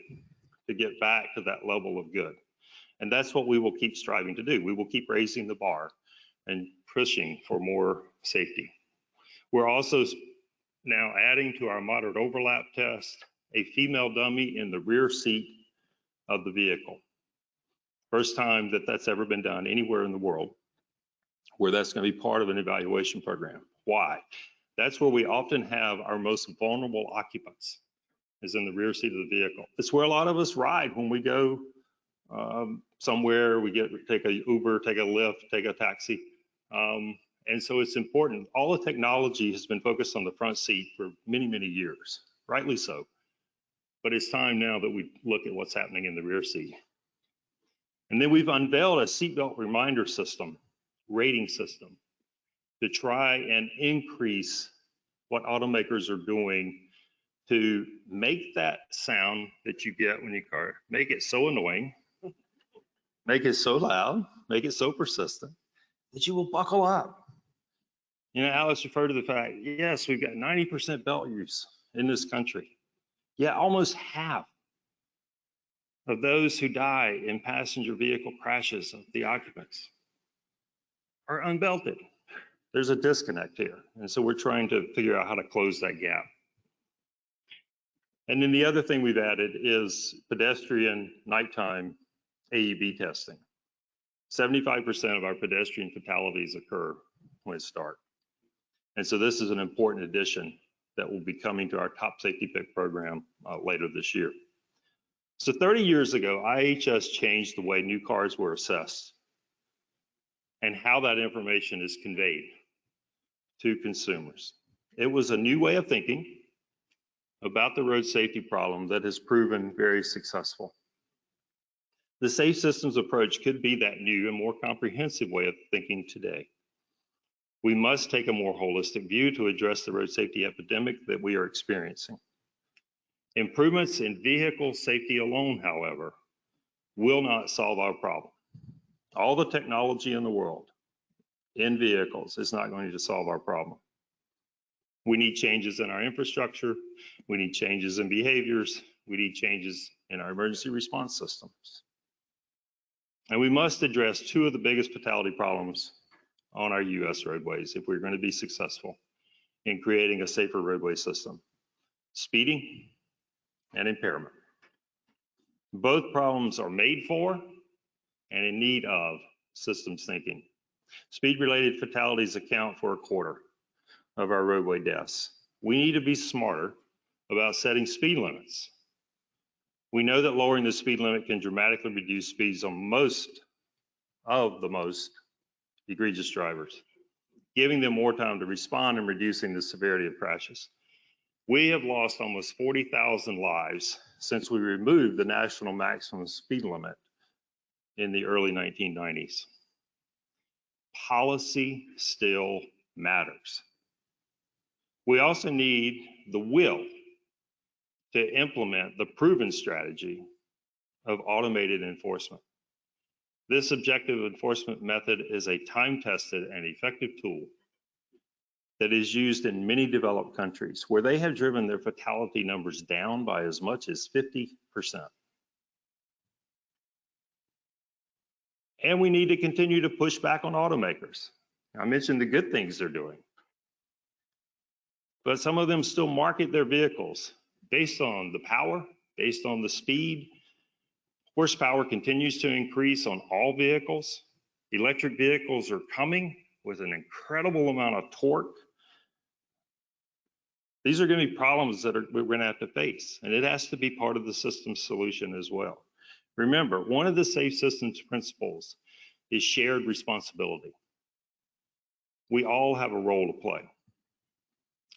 to get back to that level of good. And that's what we will keep striving to do. We will keep raising the bar and pushing for more safety. We're also now adding to our moderate overlap test a female dummy in the rear seat of the vehicle. First time that that's ever been done anywhere in the world where that's going to be part of an evaluation program. Why? That's where we often have our most vulnerable occupants, is in the rear seat of the vehicle. It's where a lot of us ride when we go somewhere, take a Uber, take a Lyft, take a taxi. And so it's important. All the technology has been focused on the front seat for many, many years, rightly so. But it's time now that we look at what's happening in the rear seat. And then we've unveiled a seatbelt reminder system, rating system, to try and increase what automakers are doing to make that sound that you get when you car, make it so annoying, make it so loud, make it so persistent that you will buckle up. Alice referred to the fact, yes, we've got 90% belt use in this country. Yeah, almost half of those who die in passenger vehicle crashes of the occupants are unbelted. There's a disconnect here. And so we're trying to figure out how to close that gap. And then the other thing we've added is pedestrian nighttime AEB testing. 75% of our pedestrian fatalities occur when it's dark. And so this is an important addition that will be coming to our top safety pick program later this year. So 30 years ago, IHS changed the way new cars were assessed and how that information is conveyed to consumers. It was a new way of thinking about the road safety problem that has proven very successful. The safe systems approach could be that new and more comprehensive way of thinking today. We must take a more holistic view to address the road safety epidemic that we are experiencing. Improvements in vehicle safety alone, however, will not solve our problem. All the technology in the world in vehicles is not going to solve our problem. We need changes in our infrastructure. We need changes in behaviors. We need changes in our emergency response systems. And we must address two of the biggest fatality problems on our US roadways if we're going to be successful in creating a safer roadway system: speeding and impairment. Both problems are made for and in need of systems thinking. Speed-related fatalities account for 1/4 of our roadway deaths. We need to be smarter about setting speed limits. We know that lowering the speed limit can dramatically reduce speeds on most of the most egregious drivers, giving them more time to respond and reducing the severity of crashes. We have lost almost 40,000 lives since we removed the national maximum speed limit in the early 1990s. Policy still matters. We also need the will to implement the proven strategy of automated enforcement. This objective enforcement method is a time-tested and effective tool that is used in many developed countries where they have driven their fatality numbers down by as much as 50%. And we need to continue to push back on automakers. I mentioned the good things they're doing, but some of them still market their vehicles based on the power, based on the speed. Horsepower continues to increase on all vehicles. Electric vehicles are coming with an incredible amount of torque. These are going to be problems that we're going to have to face, and it has to be part of the system solution as well. Remember, one of the safe systems principles is shared responsibility. We all have a role to play.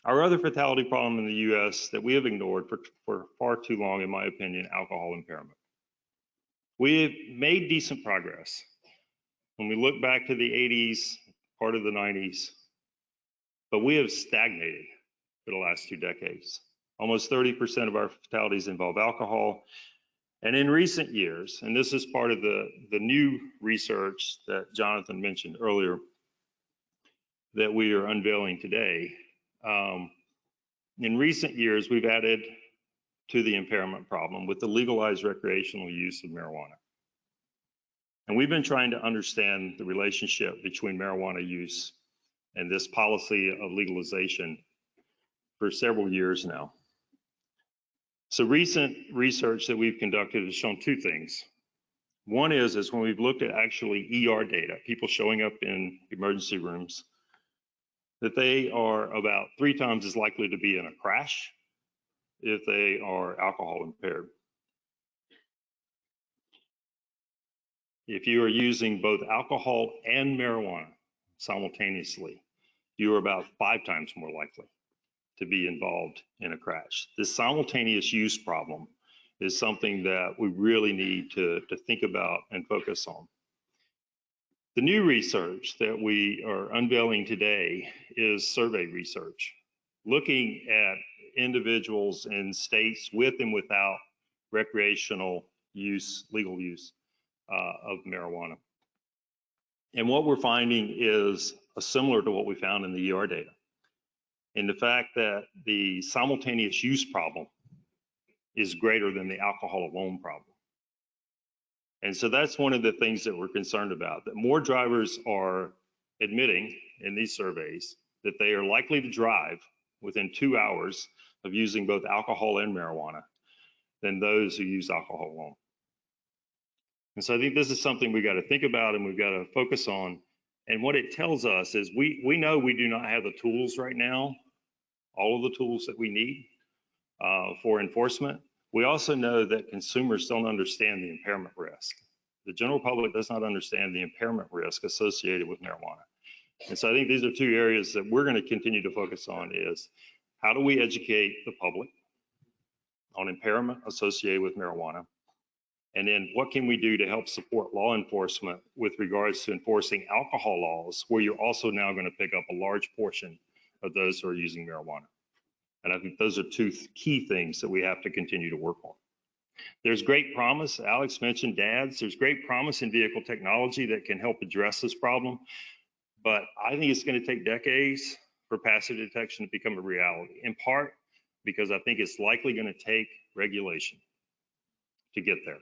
Our other fatality problem in the US that we have ignored for far too long, in my opinion, alcohol impairment. We have made decent progress. When we look back to the 80s, part of the 90s, but we have stagnated for the last 2 decades. Almost 30% of our fatalities involve alcohol. And in recent years, and this is part of the new research that Jonathan mentioned earlier that we are unveiling today, in recent years, we've added to the impairment problem with the legalized recreational use of marijuana. And we've been trying to understand the relationship between marijuana use and this policy of legalization for several years now. So recent research that we've conducted has shown 2 things. One is when we've looked at actually ER data, people showing up in emergency rooms, that they are about 3 times as likely to be in a crash if they are alcohol impaired. If you are using both alcohol and marijuana simultaneously, you are about 5 times more likely to be involved in a crash. This simultaneous use problem is something that we really need to think about and focus on. The new research that we are unveiling today is survey research, looking at individuals in states with and without recreational use, legal use of marijuana. And what we're finding is similar to what we found in the ER data, in the fact that the simultaneous use problem is greater than the alcohol alone problem. And so that's one of the things that we're concerned about, that more drivers are admitting in these surveys that they are likely to drive within 2 hours of using both alcohol and marijuana than those who use alcohol alone. And so I think this is something we got to think about and we've got to focus on. And what it tells us is we know we do not have the tools right now, all of the tools that we need for enforcement. We also know that consumers don't understand the impairment risk. The general public does not understand the impairment risk associated with marijuana. And so I think these are two areas that we're going to continue to focus on is how do we educate the public on impairment associated with marijuana? And then what can we do to help support law enforcement with regards to enforcing alcohol laws, where you're also now going to pick up a large portion of those who are using marijuana? And I think those are two key things that we have to continue to work on. There's great promise. Alex mentioned DADS. There's great promise in vehicle technology that can help address this problem. But I think it's going to take decades for passive detection to become a reality, in part because I think it's likely going to take regulation to get there.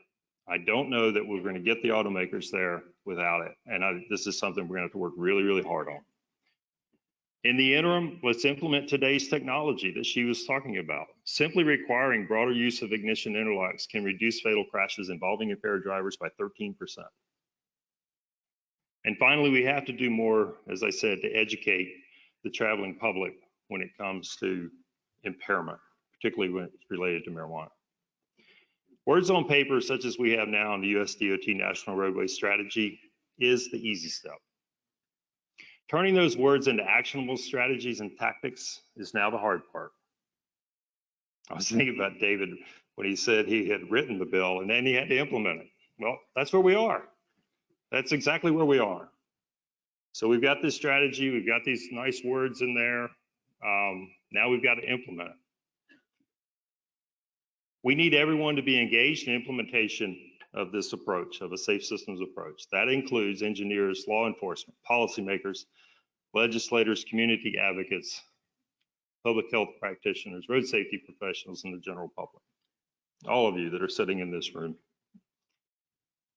I don't know that we're going to get the automakers there without it. And this is something we're going to have to work really, really hard on. In the interim, let's implement today's technology that she was talking about. Simply requiring broader use of ignition interlocks can reduce fatal crashes involving impaired drivers by 13%. And finally, we have to do more, as I said, to educate the traveling public when it comes to impairment, particularly when it's related to marijuana. Words on paper, such as we have now in the US DOT National Roadway Strategy, is the easy step. Turning those words into actionable strategies and tactics is now the hard part. I was thinking about David when he said he had written the bill and then he had to implement it. Well, that's where we are. That's exactly where we are. So we've got this strategy, we've got these nice words in there. Now we've got to implement it. We need everyone to be engaged in implementation of this approach, of a safe systems approach. That includes engineers, law enforcement, policymakers, legislators, community advocates, public health practitioners, road safety professionals, and the general public. All of you that are sitting in this room.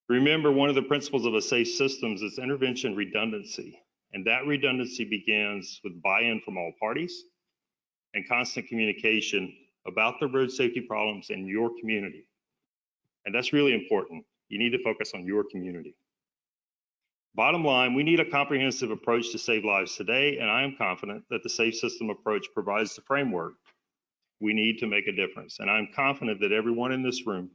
Remember, one of the principles of a safe systems is intervention redundancy. And that redundancy begins with buy-in from all parties and constant communication about the road safety problems in your community. And that's really important. You need to focus on your community. Bottom line, we need a comprehensive approach to save lives today, and I am confident that the safe system approach provides the framework we need to make a difference. And I'm confident that everyone in this room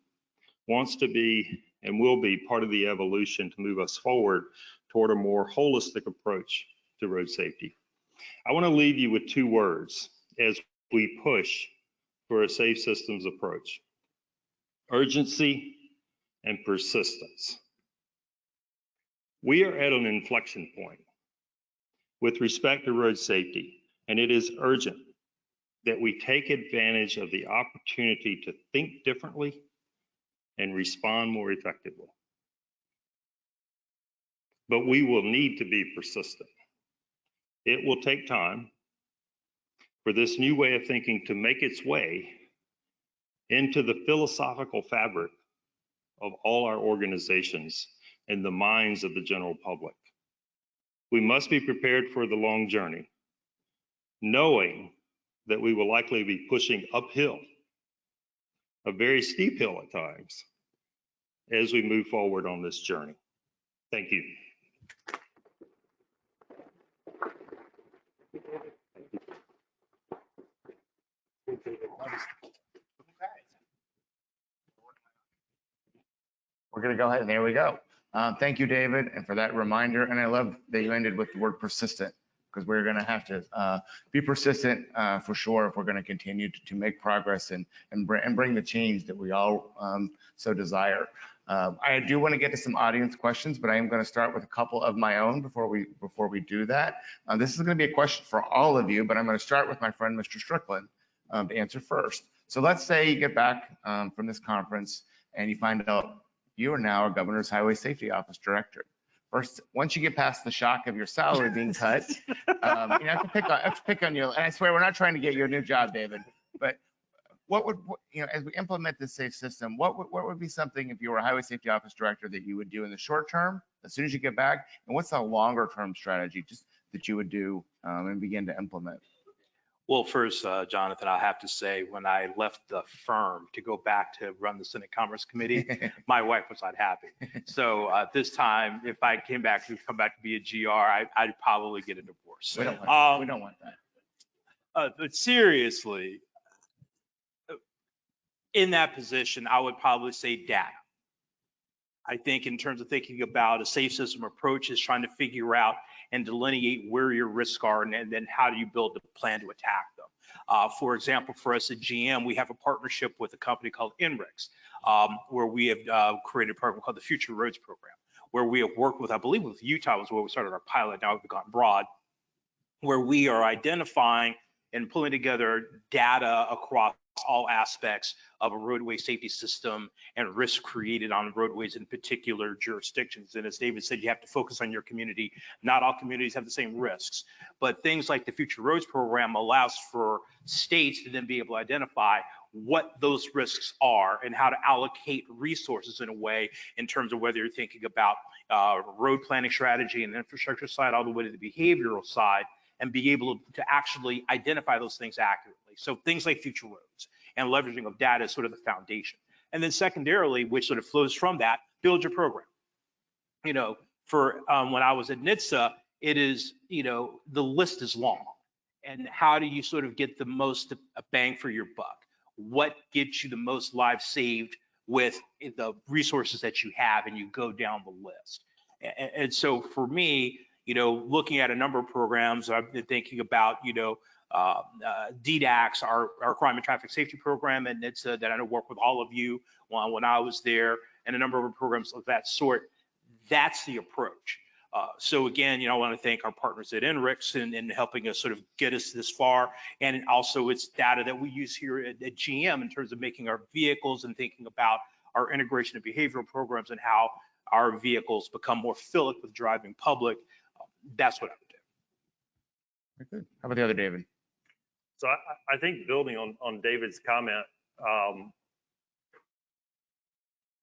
wants to be and will be part of the evolution to move us forward toward a more holistic approach to road safety. I want to leave you with two words as we push for a safe systems approach: urgency and persistence. We are at an inflection point with respect to road safety, and it is urgent that we take advantage of the opportunity to think differently and respond more effectively. But we will need to be persistent. It will take time for this new way of thinking to make its way into the philosophical fabric of all our organizations and the minds of the general public. We must be prepared for the long journey, knowing that we will likely be pushing uphill, a very steep hill at times, as we move forward on this journey. Thank you.
We're going to go ahead and there we go. Thank you, David, and for that reminder. And I love that you ended with the word persistent, because we're going to have to be persistent for sure if we're going to continue to make progress and bring the change that we all so desire. I do want to get to some audience questions, but I am going to start with a couple of my own before we do that. This is going to be a question for all of you, but I'm going to start with my friend, Mr. Strickland, to answer first. So let's say you get back from this conference and you find out you are now a Governor's Highway Safety Office Director. First, once you get past the shock of your salary being cut, you have to pick on you. And I swear, we're not trying to get you a new job, David. But as we implement this safe system, what would be something if you were a highway safety office director that you would do in the short term, as soon as you get back? And what's the longer term strategy just that you would do and begin to implement?
Well, first, Jonathan, I have to say, when I left the firm to go back to run the Senate Commerce Committee, my wife was not happy. So this time, if I came back to come back to be a GR, I'd probably get a divorce.
We don't want that.
But seriously, in that position, I would probably say data. I think in terms of thinking about a safe system approach is trying to figure out and delineate where your risks are and then how do you build a plan to attack them. For example, for us at GM, we have a partnership with a company called INRIX, where we have created a program called the Future Roads Program, where we have worked with, I believe with Utah was where we started our pilot, now we've gone broad, where we are identifying and pulling together data across all aspects of a roadway safety system and risk created on roadways in particular jurisdictions. And as David said, you have to focus on your community. Not all communities have the same risks, but things like the Future Roads Program allows for states to then be able to identify what those risks are and how to allocate resources in a way in terms of whether you're thinking about road planning strategy and infrastructure side all the way to the behavioral side, and be able to actually identify those things accurately. So things like future roads and leveraging of data is sort of the foundation. And then secondarily, which sort of flows from that, build your program. You know, for when I was at NHTSA, it is, you know, the list is long. And how do you sort of get the most bang for your buck? What gets you the most lives saved with the resources that you have, and you go down the list. And so for me, you know, looking at a number of programs, I've been thinking about, you know, DDAX, our crime and traffic safety program, and it's that I know work with all of you when I was there, and a number of programs of that sort. That's the approach. So again, you know, I want to thank our partners at INRIX in helping us sort of get us this far, and also it's data that we use here at GM in terms of making our vehicles and thinking about our integration of behavioral programs and how our vehicles become more filled with driving public. That's what I would do.
Very good. How about the other David?
So I think building on David's comment,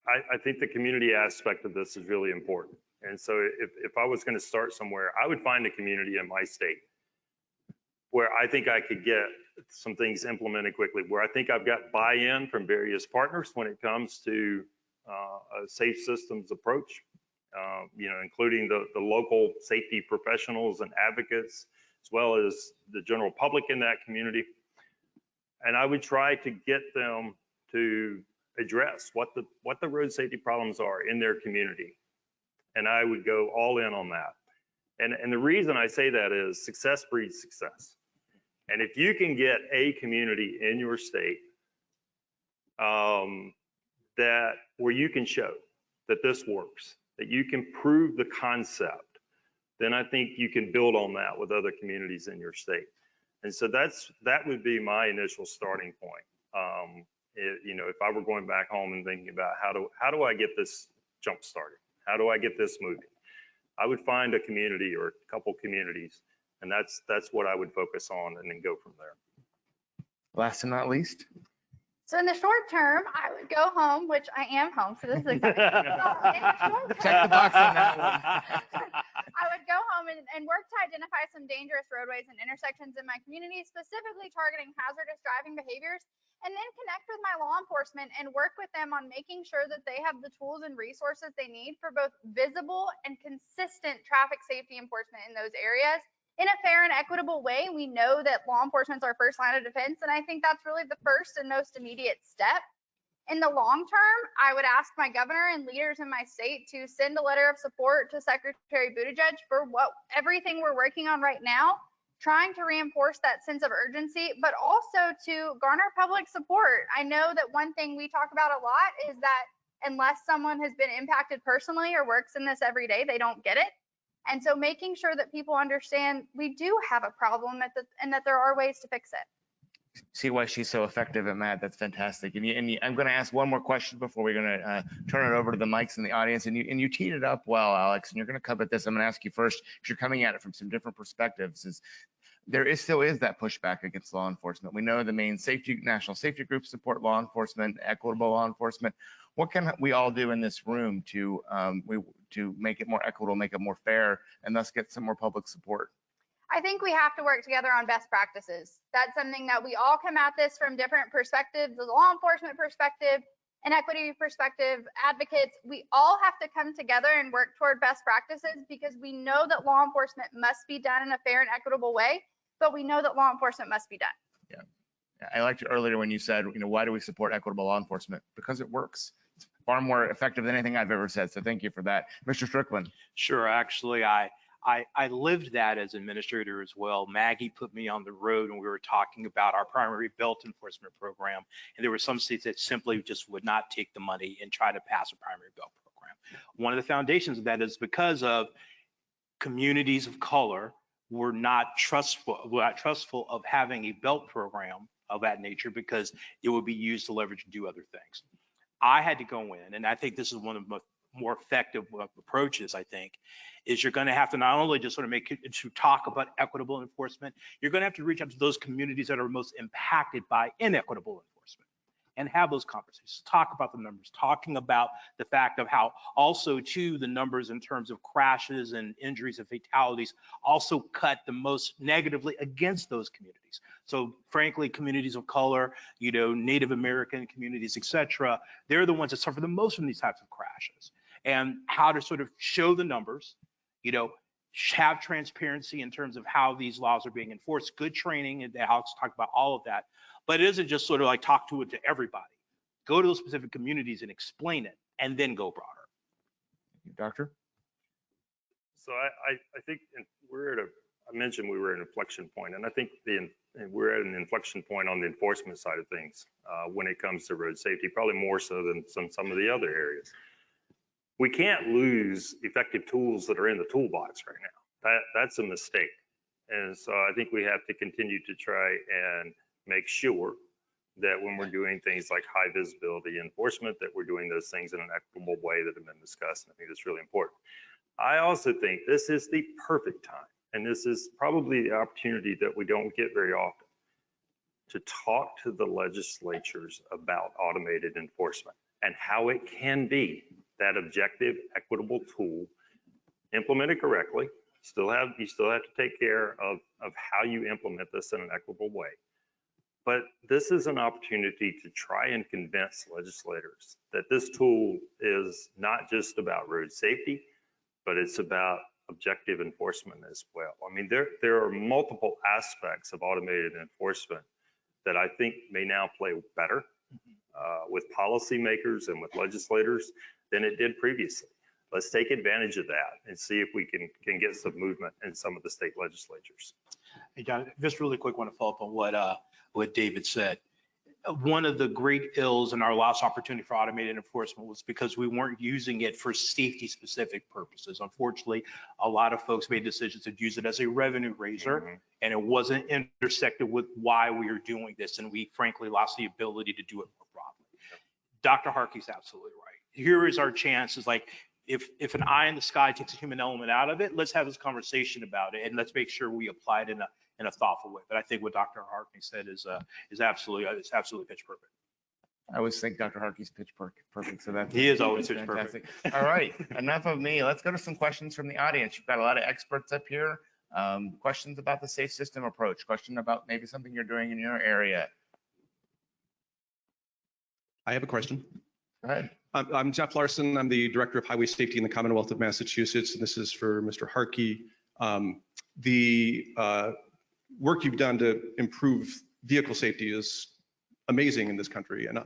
I think the community aspect of this is really important. And so if I was going to start somewhere, I would find a community in my state where I think I could get some things implemented quickly, where I think I've got buy-in from various partners when it comes to a safe systems approach. You know, including the local safety professionals and advocates, as well as the general public in that community. And I would try to get them to address what the road safety problems are in their community. And I would go all in on that. And the reason I say that is success breeds success. And if you can get a community in your state that where you can show that this works, that you can prove the concept, then I think you can build on that with other communities in your state. And so that would be my initial starting point. You know, if I were going back home and thinking about how do I get this jump started? How do I get this moving? I would find a community or a couple communities, and that's what I would focus on and then go from there.
Last and not least.
So in the short term, I would go home, which I am home, so this is exciting.
Check the box on that one.
I would go home and work to identify some dangerous roadways and intersections in my community, specifically targeting hazardous driving behaviors, and then connect with my law enforcement and work with them on making sure that they have the tools and resources they need for both visible and consistent traffic safety enforcement in those areas. In a fair and equitable way. We know that law enforcement is our first line of defense, and I think that's really the first and most immediate step. In the long term, I would ask my governor and leaders in my state to send a letter of support to Secretary Buttigieg for everything we're working on right now, trying to reinforce that sense of urgency, but also to garner public support. I know that one thing we talk about a lot is that unless someone has been impacted personally or works in this every day, they don't get it. And so making sure that people understand we do have a problem and that there are ways to fix it.
See why she's so effective at Matt. That's fantastic. And I'm going to ask one more question before we're going to turn it over to the mics in the audience. And you teed it up well, Alex, and you're going to cover this. I'm going to ask you first, because you're coming at it from some different perspectives, is still is that pushback against law enforcement. We know the main national safety groups support law enforcement, equitable law enforcement. What can we all do in this room to make it more equitable, make it more fair, and thus get some more public support?
I think we have to work together on best practices. That's something that we all come at this from different perspectives, the law enforcement perspective, an equity perspective, advocates. We all have to come together and work toward best practices because we know that law enforcement must be done in a fair and equitable way, but we know that law enforcement must be done.
Yeah. I liked it earlier when you said, why do we support equitable law enforcement? Because it works. It's far more effective than anything I've ever said. So thank you for that. Mr. Strickland.
Sure. Actually, I lived that as administrator as well. Maggie put me on the road and we were talking about our primary belt enforcement program. And there were some states that simply just would not take the money and try to pass a primary belt program. One of the foundations of that is because of communities of color were not trustful of having a belt program of that nature because it would be used to leverage and do other things. I had to go in, and I think this is one of the more effective approaches, I think, is you're going to have to not only just sort of to talk about equitable enforcement, you're going to have to reach out to those communities that are most impacted by inequitable enforcement and have those conversations, talk about the numbers, talking about the fact of how also too the numbers in terms of crashes and injuries and fatalities also cut the most negatively against those communities. So frankly, communities of color, Native American communities, et cetera, they're the ones that suffer the most from these types of crashes. And how to sort of show the numbers, have transparency in terms of how these laws are being enforced, good training, and I'll talk about all of that. But it isn't just sort of like talk to everybody. Go to those specific communities and explain it, and then go broader.
Doctor?
So I think I mentioned we were at an inflection point, and I think we're at an inflection point on the enforcement side of things when it comes to road safety, probably more so than some of the other areas. We can't lose effective tools that are in the toolbox right now. That's a mistake. And so I think we have to continue to try and make sure that when we're doing things like high visibility enforcement, that we're doing those things in an equitable way that have been discussed. And I think that's really important. I also think this is the perfect time, and this is probably the opportunity that we don't get very often, to talk to the legislatures about automated enforcement and how it can be that objective, equitable tool implemented correctly. You still have to take care of how you implement this in an equitable way. But this is an opportunity to try and convince legislators that this tool is not just about road safety, but it's about objective enforcement as well. I mean, there are multiple aspects of automated enforcement that I think may now play better with policymakers and with legislators than it did previously. Let's take advantage of that and see if we can get some movement in some of the state legislatures.
Hey, John, just really quick, want to follow up on what David said. One of the great ills in our lost opportunity for automated enforcement was because we weren't using it for safety specific purposes. Unfortunately, a lot of folks made decisions to use it as a revenue raiser, and it wasn't intersected with why we are doing this. And we frankly lost the ability to do it more broadly. Dr. Harkey's absolutely right. Here is our chance, is like, if an eye in the sky takes a human element out of it, let's have this conversation about it, and let's make sure we apply it in a thoughtful way. But I think what Dr. Harkey said is absolutely pitch perfect.
I always think Dr. Harkey's pitch perfect, so that's
he is always pitch
fantastic.
perfect.
All right, enough of me. Let's go to some questions from the audience. You've got a lot of experts up here. Questions about the safe system approach. Question about maybe something you're doing in your area.
I have a question.
Go ahead.
I'm Jeff Larson. I'm the Director of Highway Safety in the Commonwealth of Massachusetts, and this is for Mr. Harkey. The work you've done to improve vehicle safety is amazing in this country. And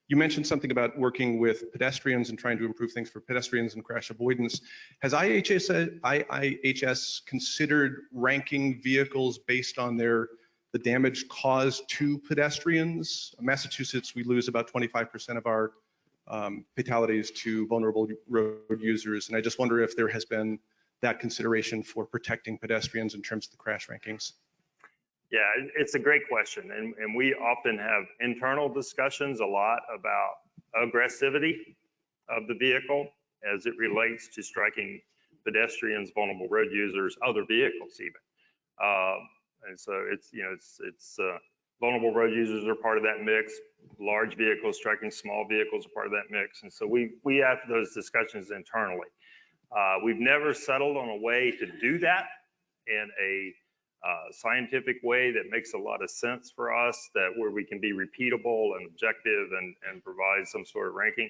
you mentioned something about working with pedestrians and trying to improve things for pedestrians and crash avoidance. Has IHS considered ranking vehicles based on the damage caused to pedestrians? In Massachusetts, we lose about 25% of our fatalities to vulnerable road users. And I just wonder if there has been that consideration for protecting pedestrians in terms of the crash rankings.
Yeah, it's a great question. And we often have internal discussions a lot about aggressivity of the vehicle as it relates to striking pedestrians, vulnerable road users, other vehicles even. And so it's, vulnerable road users are part of that mix. Large vehicles tracking small vehicles are part of that mix. And so we have those discussions internally. We've never settled on a way to do that in a scientific way that makes a lot of sense for us, that where we can be repeatable and objective and provide some sort of ranking.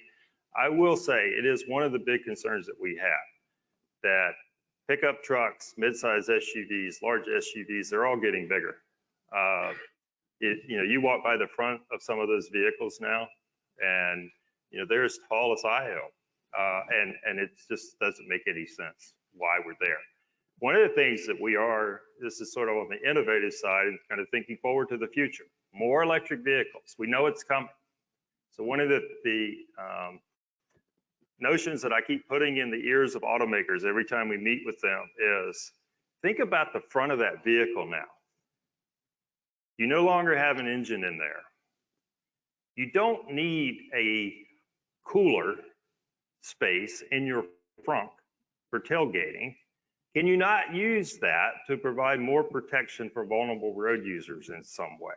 I will say it is one of the big concerns that we have, that pickup trucks, mid-size SUVs, large SUVs, they're all getting bigger. You walk by the front of some of those vehicles now, and they're as tall as I am, and it just doesn't make any sense why we're there. One of the things that this is sort of on the innovative side and kind of thinking forward to the future, more electric vehicles. We know it's coming. So one of the notions that I keep putting in the ears of automakers every time we meet with them is, think about the front of that vehicle now. You no longer have an engine in there. You don't need a cooler space in your front for tailgating. Can you not use that to provide more protection for vulnerable road users in some way?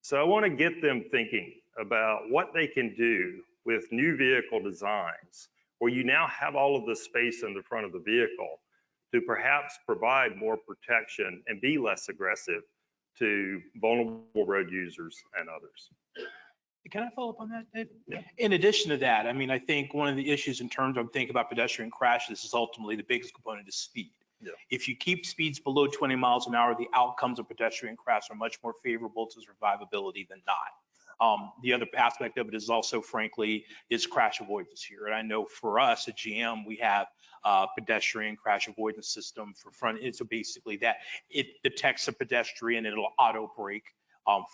So I want to get them thinking about what they can do with new vehicle designs, where you now have all of the space in the front of the vehicle to perhaps provide more protection and be less aggressive to vulnerable road users and others.
Can I follow up on that, Dave?
Yeah.
In addition to that, I mean, I think one of the issues in terms of thinking about pedestrian crashes is ultimately the biggest component is speed.
Yeah.
If you keep speeds below 20 miles an hour, the outcomes of pedestrian crash are much more favorable to survivability than not. The other aspect of it is also, frankly, is crash avoidance here. And I know for us at GM, we have a pedestrian crash avoidance system for front. It's basically that it detects a pedestrian and it'll auto brake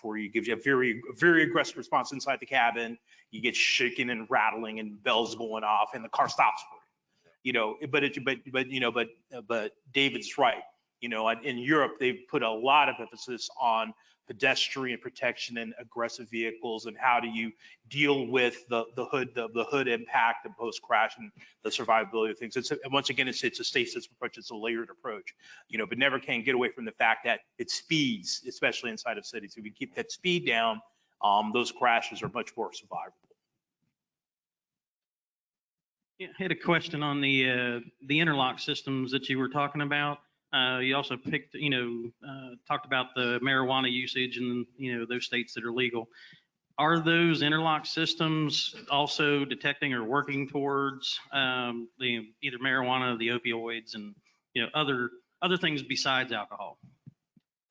for you, gives you a very aggressive response inside the cabin. You get shaking and rattling and bells going off, and the car stops for you. But David's right. In Europe, they've put a lot of emphasis on pedestrian protection and aggressive vehicles, and how do you deal with the hood impact and post crash and the survivability of things. Once again, it's a state system approach. It's a layered approach, but never can get away from the fact that it speeds, especially inside of cities. If we keep that speed down, those crashes are much more survivable.
Yeah, I had a question on the interlock systems that you were talking about. You also talked about the marijuana usage in, those states that are legal. Are those interlock systems also detecting or working towards either marijuana, the opioids, and other things besides alcohol?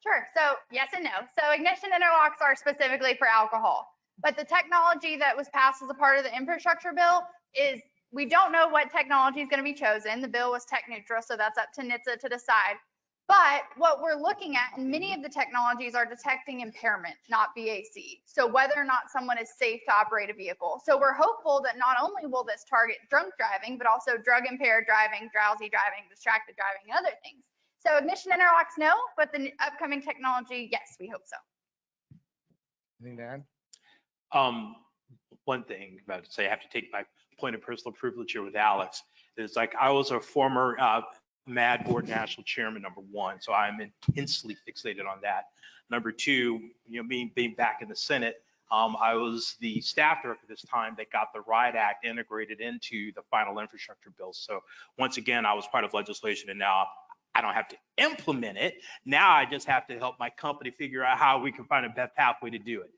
Sure. So yes and no. So ignition interlocks are specifically for alcohol, but the technology that was passed as a part of the infrastructure bill is, we don't know what technology is going to be chosen. The bill was tech neutral, so that's up to NHTSA to decide. But what we're looking at, and many of the technologies are detecting impairment, not BAC. So whether or not someone is safe to operate a vehicle. So we're hopeful that not only will this target drunk driving, but also drug impaired driving, drowsy driving, distracted driving, and other things. So ignition interlocks, no, but the upcoming technology, yes, we hope so.
Anything to add?
One thing about to say, I have to take my point of personal privilege here with Alex. Is like, I was a former MAD board national chairman, number one, so I'm intensely fixated on that. Number two, me being back in the Senate, I was the staff director at this time that got the RIDE Act integrated into the final infrastructure bill. So once again, I was part of legislation, and now I don't have to implement it. Now I just have to help my company figure out how we can find a best pathway to do it.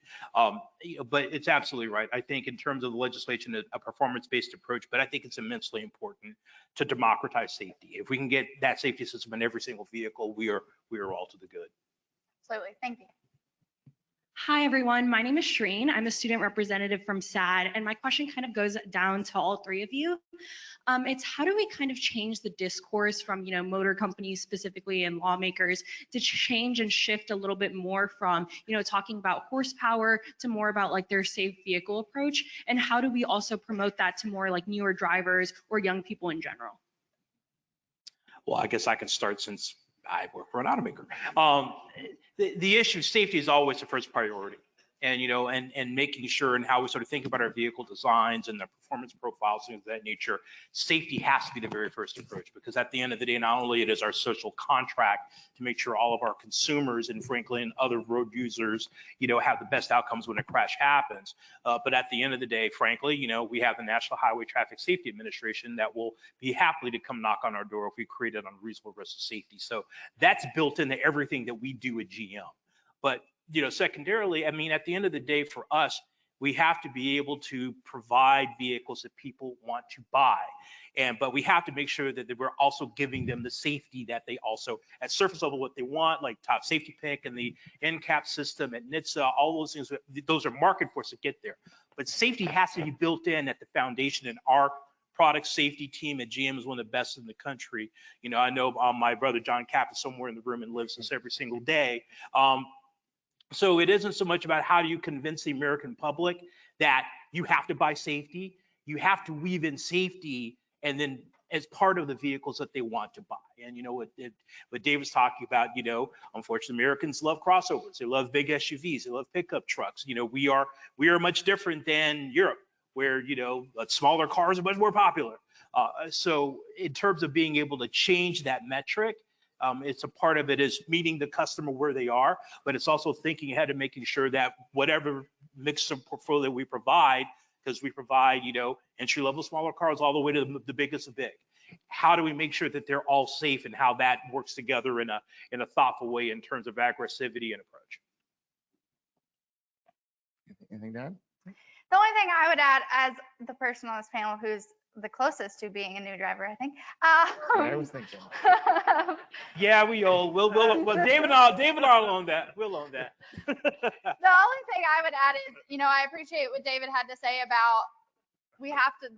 But it's absolutely right. I think in terms of the legislation, a performance-based approach, but I think it's immensely important to democratize safety. If we can get that safety system in every single vehicle, we are all to the good.
Absolutely. Thank you.
Hi, everyone. My name is Shreen. I'm a student representative from SAD, and my question kind of goes down to all three of you. It's how do we kind of change the discourse from, motor companies specifically and lawmakers to change and shift a little bit more from, talking about horsepower to more about like their safe vehicle approach? And how do we also promote that to more like newer drivers or young people in general?
Well, I guess I can start since I work for an automaker. The issue, safety is always the first priority. and, you know, and making sure and how we sort of think about our vehicle designs and the performance profiles, things of that nature. Safety has to be the very first approach, because at the end of the day, not only it is our social contract to make sure all of our consumers and frankly and other road users, you know, have the best outcomes when a crash happens. But at the end of the day, frankly, you know, we have the National Highway Traffic Safety Administration that will be happy to come knock on our door if we create an unreasonable risk of safety. So that's built into everything that we do at GM. But, you know, secondarily, I mean, at the end of the day, for us, we have to be able to provide vehicles that people want to buy. But we have to make sure that we're also giving them the safety that they also, at surface level, what they want, like top safety pick and the NCAP system at NHTSA, all those things, those are market for us to get there. But safety has to be built in at the foundation, and our product safety team at GM is one of the best in the country. You know, I know my brother John Cap is somewhere in the room and lives this every single day. So it isn't so much about how do you convince the American public that you have to buy safety. You have to weave in safety and then as part of the vehicles that they want to buy. And you know what David's talking about, you know, unfortunately Americans love crossovers. They love big SUVs. They love pickup trucks. You know, we are much different than Europe, where, you know, smaller cars are much more popular. So in terms of being able to change that metric, it's a part of it is meeting the customer where they are, but it's also thinking ahead and making sure that whatever mix of portfolio we provide, because we provide, you know, entry level smaller cars all the way to the biggest of big. How do we make sure that they're all safe and how that works together in a thoughtful way in terms of aggressivity and approach?
Anything to add?
The only thing I would add, as the person on this panel who's the closest to being a new driver, I think.
I was thinking.
Yeah, well, David and I will own that. We'll own that.
The only thing I would add is, you know, I appreciate what David had to say about we have to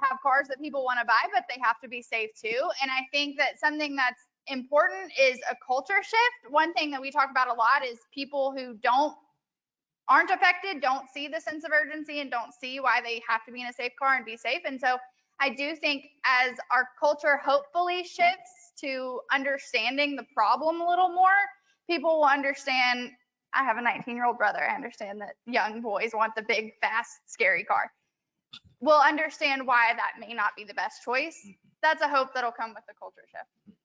have cars that people want to buy, but they have to be safe too. And I think that something that's important is a culture shift. One thing that we talk about a lot is people who aren't affected, don't see the sense of urgency and don't see why they have to be in a safe car and be safe. And so I do think as our culture hopefully shifts to understanding the problem a little more, people will understand. I have a 19-year-old brother. I understand that young boys want the big, fast, scary car. We'll understand why that may not be the best choice. That's a hope that'll come with the culture shift.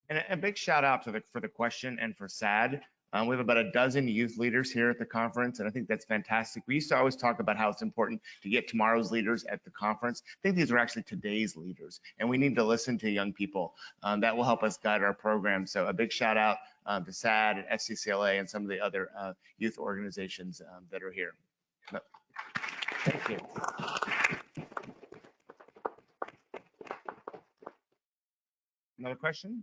And a big shout out for the question and for SAD. We have about a dozen youth leaders here at the conference, and I think that's fantastic. We used to always talk about how it's important to get tomorrow's leaders at the conference. I think these are actually today's leaders, and we need to listen to young people. That will help us guide our program. So a big shout out to SAD and FCCLA and some of the other youth organizations that are here. Thank you. Another question?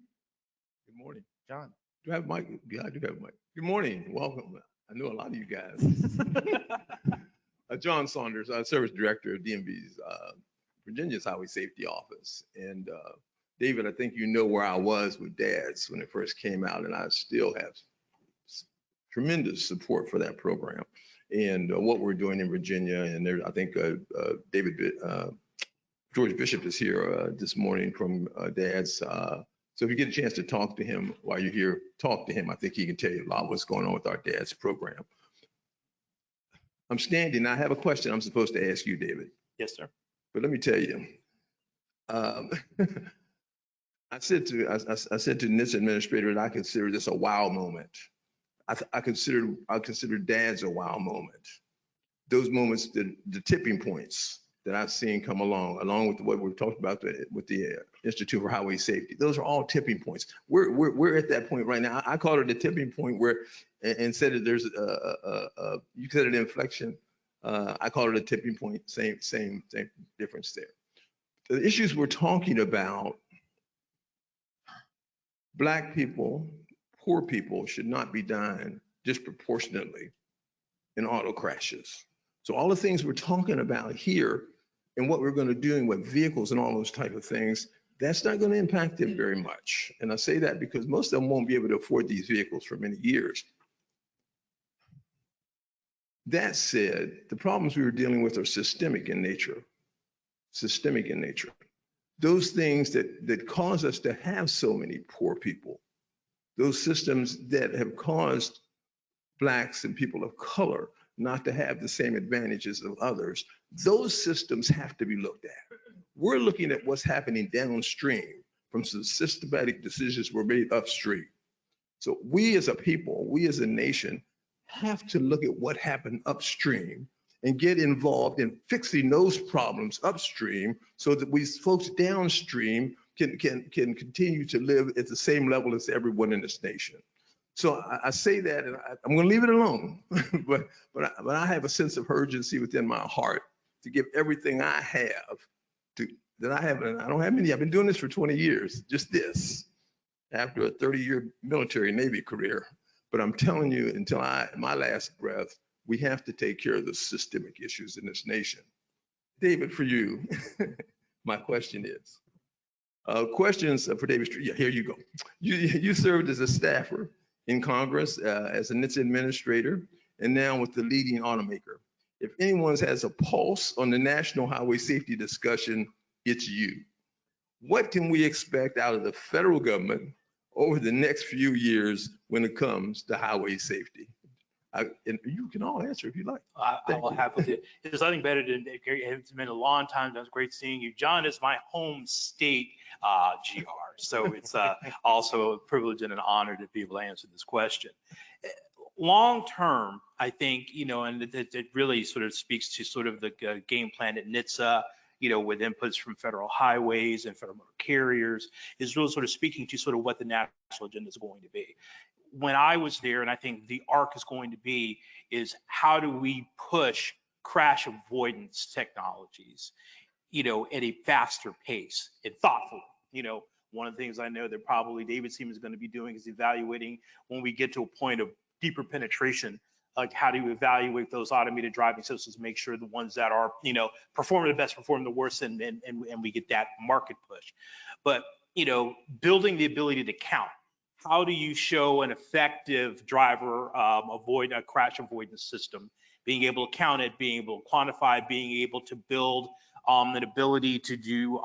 Good morning.
John.
Do I have a mic? Yeah, I do have a mic. Good morning. Welcome. I know a lot of you guys. John Saunders, Service Director of DMV's Virginia's Highway Safety Office. And David, I think you know where I was with DADS when it first came out, and I still have tremendous support for that program and what we're doing in Virginia. And there, I think George Bishop is here this morning from DADS. So if you get a chance to talk to him while you're here, talk to him. I think he can tell you a lot what's going on with our DADS program. I'm standing. I have a question I'm supposed to ask you, David.
Yes, sir.
But let me tell you, I said to NHTSA administrator that I consider this a wow moment. I consider DADS a wow moment. Those moments, the tipping points that I've seen come along with what we've talked about with the Institute for Highway Safety. Those are all tipping points. We're at that point right now. I call it a tipping point where, instead of there's you said an inflection, I call it a tipping point. Same difference there. The issues we're talking about, Black people, poor people should not be dying disproportionately in auto crashes. So all the things we're talking about here and what we're going to do with vehicles and all those type of things, that's not going to impact them very much. And I say that because most of them won't be able to afford these vehicles for many years. That said, the problems we were dealing with are systemic in nature. Systemic in nature. Those things that cause us to have so many poor people, those systems that have caused Blacks and people of color not to have the same advantages of others. Those systems have to be looked at. We're looking at what's happening downstream from some systematic decisions were made upstream. So we as a people, we as a nation have to look at what happened upstream and get involved in fixing those problems upstream so that we folks downstream can continue to live at the same level as everyone in this nation. So I say that, and I'm going to leave it alone, but I have a sense of urgency within my heart to give everything I have that I have, and I don't have many. I've been doing this for 20 years, just this, after a 30-year military Navy career. But I'm telling you, until my last breath, we have to take care of the systemic issues in this nation. David, for you, my question is, questions for David. Yeah, here you go. You served as a staffer in Congress, as a NHTSA administrator, and now with the leading automaker. If anyone has a pulse on the national highway safety discussion, it's you. What can we expect out of the federal government over the next few years when it comes to highway safety? And you can all answer if you like.
I will happily. There's nothing better than, it's been a long time. It was great seeing you. John is my home state GR. So it's also a privilege and an honor to be able to answer this question. Long term, I think, and it really sort of speaks to sort of the game plan at NHTSA, with inputs from federal highways and federal motor carriers, is really sort of speaking to sort of what the national agenda is going to be. When I was there, and I think the arc is going to be, is how do we push crash avoidance technologies, at a faster pace and thoughtfully. One of the things I know that probably David Seaman is going to be doing is evaluating when we get to a point of deeper penetration, like how do you evaluate those automated driving systems, make sure the ones that are, performing the best, perform the worst, and we get that market push. But, building the ability to count. How do you show an effective driver avoid a crash avoidance system? Being able to count it, being able to quantify, being able to build an ability to do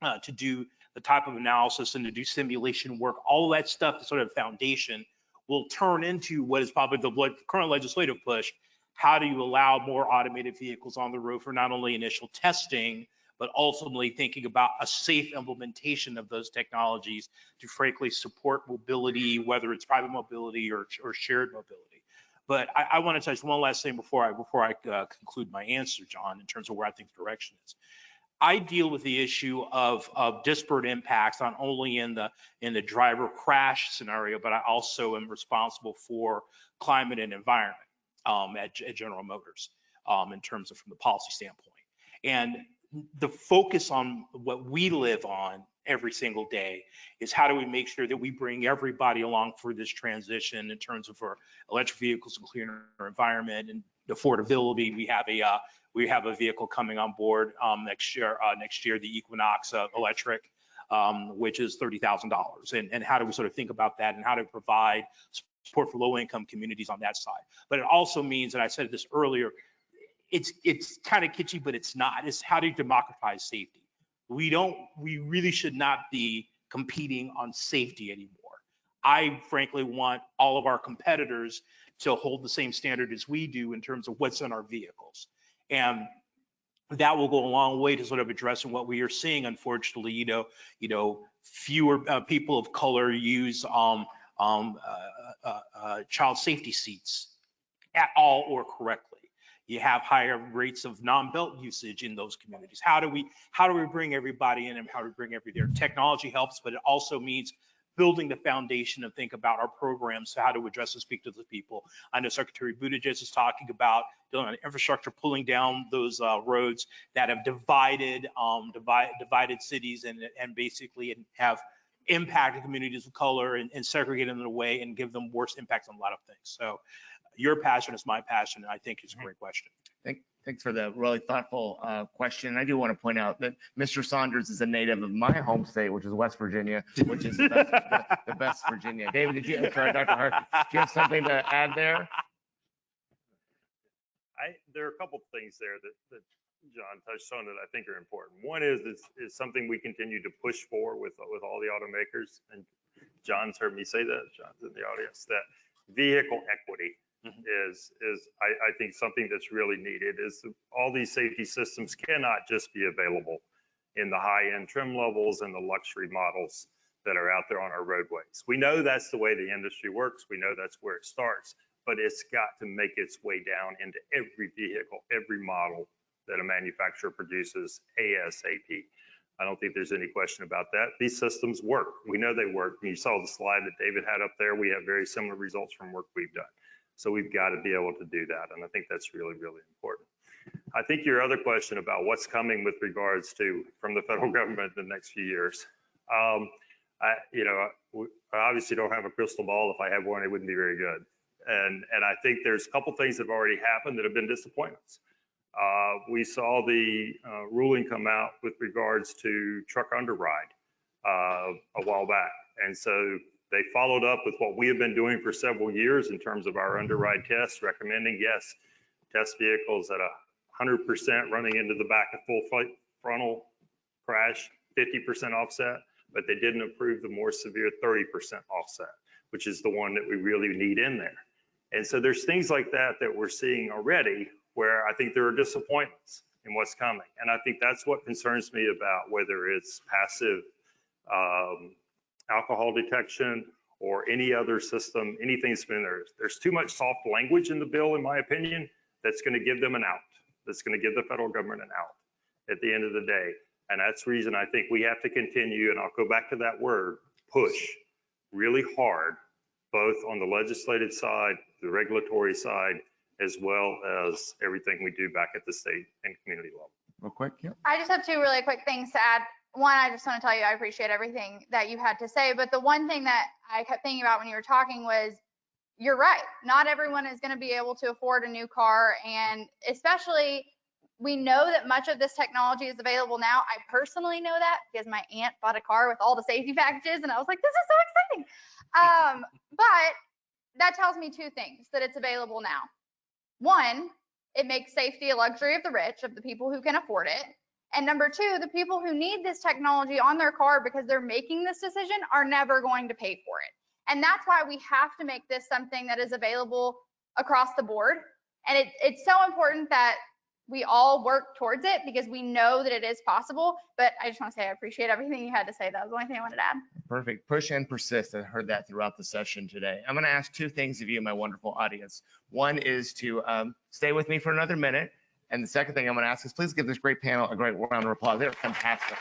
the type of analysis and to do simulation work. All of that stuff, the sort of foundation, will turn into what is probably the current legislative push. How do you allow more automated vehicles on the road for not only initial testing, but ultimately thinking about a safe implementation of those technologies to frankly support mobility, whether it's private mobility or shared mobility. But I want to touch one last thing before I conclude my answer, John, in terms of where I think the direction is. I deal with the issue of disparate impacts, not only in the driver crash scenario, but I also am responsible for climate and environment at General Motors in terms of from the policy standpoint. And the focus on what we live on every single day is how do we make sure that we bring everybody along for this transition in terms of our electric vehicles and cleaner environment and affordability. We have a vehicle coming on board next year, the Equinox electric, which is $30,000. And how do we sort of think about that and how to provide support for low-income communities on that side? But it also means, and I said this earlier, it's kind of kitschy, but it's not. It's how do you democratize safety? We really should not be competing on safety anymore. I frankly want all of our competitors to hold the same standard as we do in terms of what's in our vehicles. And that will go a long way to sort of addressing what we are seeing. Unfortunately, fewer people of color use child safety seats at all or correctly. You have higher rates of non-belt usage in those communities. How do we bring everybody in and how do we bring everybody there? Technology helps, but it also means building the foundation and think about our programs, how to address and speak to the people. I know Secretary Buttigieg is talking about doing an infrastructure, pulling down those roads that have divided cities and basically have impacted communities of color and segregated them in a way and give them worse impacts on a lot of things. So your passion is my passion, and I think it's a great question.
Thanks for the really thoughtful question. I do want to point out that Mr. Saunders is a native of my home state, which is West Virginia, which is the best Virginia. David, sorry, Dr. Harkey, do you have something to add there?
There are a couple of things there that John touched on that I think are important. One is something we continue to push for with all the automakers, and John's heard me say that, John's in the audience, that vehicle equity is I think something that's really needed. Is all these safety systems cannot just be available in the high-end trim levels and the luxury models that are out there on our roadways. We know that's the way the industry works. We know that's where it starts, but it's got to make its way down into every vehicle, every model that a manufacturer produces ASAP. I don't think there's any question about that. These systems work. We know they work. And you saw the slide that David had up there. We have very similar results from work we've done. So we've got to be able to do that. And I think that's really, really important. I think your other question about what's coming with regards to from the federal government in the next few years. I obviously don't have a crystal ball. If I had one, it wouldn't be very good. And I think there's a couple things that have already happened that have been disappointments. We saw the ruling come out with regards to truck underride a while back. And so they followed up with what we have been doing for several years in terms of our underride tests, recommending, yes, test vehicles at 100% running into the back of full frontal crash, 50% offset, but they didn't approve the more severe 30% offset, which is the one that we really need in there. And so there's things like that that we're seeing already where I think there are disappointments in what's coming. And I think that's what concerns me about whether it's passive alcohol detection or any other system, anything that's been there. There's too much soft language in the bill, in my opinion, that's going to give them an out, that's going to give the federal government an out at the end of the day. And that's the reason I think we have to continue, and I'll go back to that word, push really hard, both on the legislative side, the regulatory side, as well as everything we do back at the state and community level.
Real quick, yeah.
I just have two really quick things to add. One, I just want to tell you I appreciate everything that you had to say, but the one thing that I kept thinking about when you were talking was, you're right. Not everyone is going to be able to afford a new car, and especially we know that much of this technology is available now. I personally know that because my aunt bought a car with all the safety packages, and I was like, this is so exciting. But that tells me two things, that it's available now. One, it makes safety a luxury of the rich, of the people who can afford it. And number two, the people who need this technology on their car because they're making this decision are never going to pay for it. And that's why we have to make this something that is available across the board. And it's so important that we all work towards it because we know that it is possible. But I just want to say I appreciate everything you had to say. That was the only thing I wanted to add.
Perfect. Push and persist. I heard that throughout the session today. I'm going to ask two things of you, my wonderful audience. One is to stay with me for another minute. And the second thing I'm going to ask is please give this great panel a great round of applause. They're fantastic.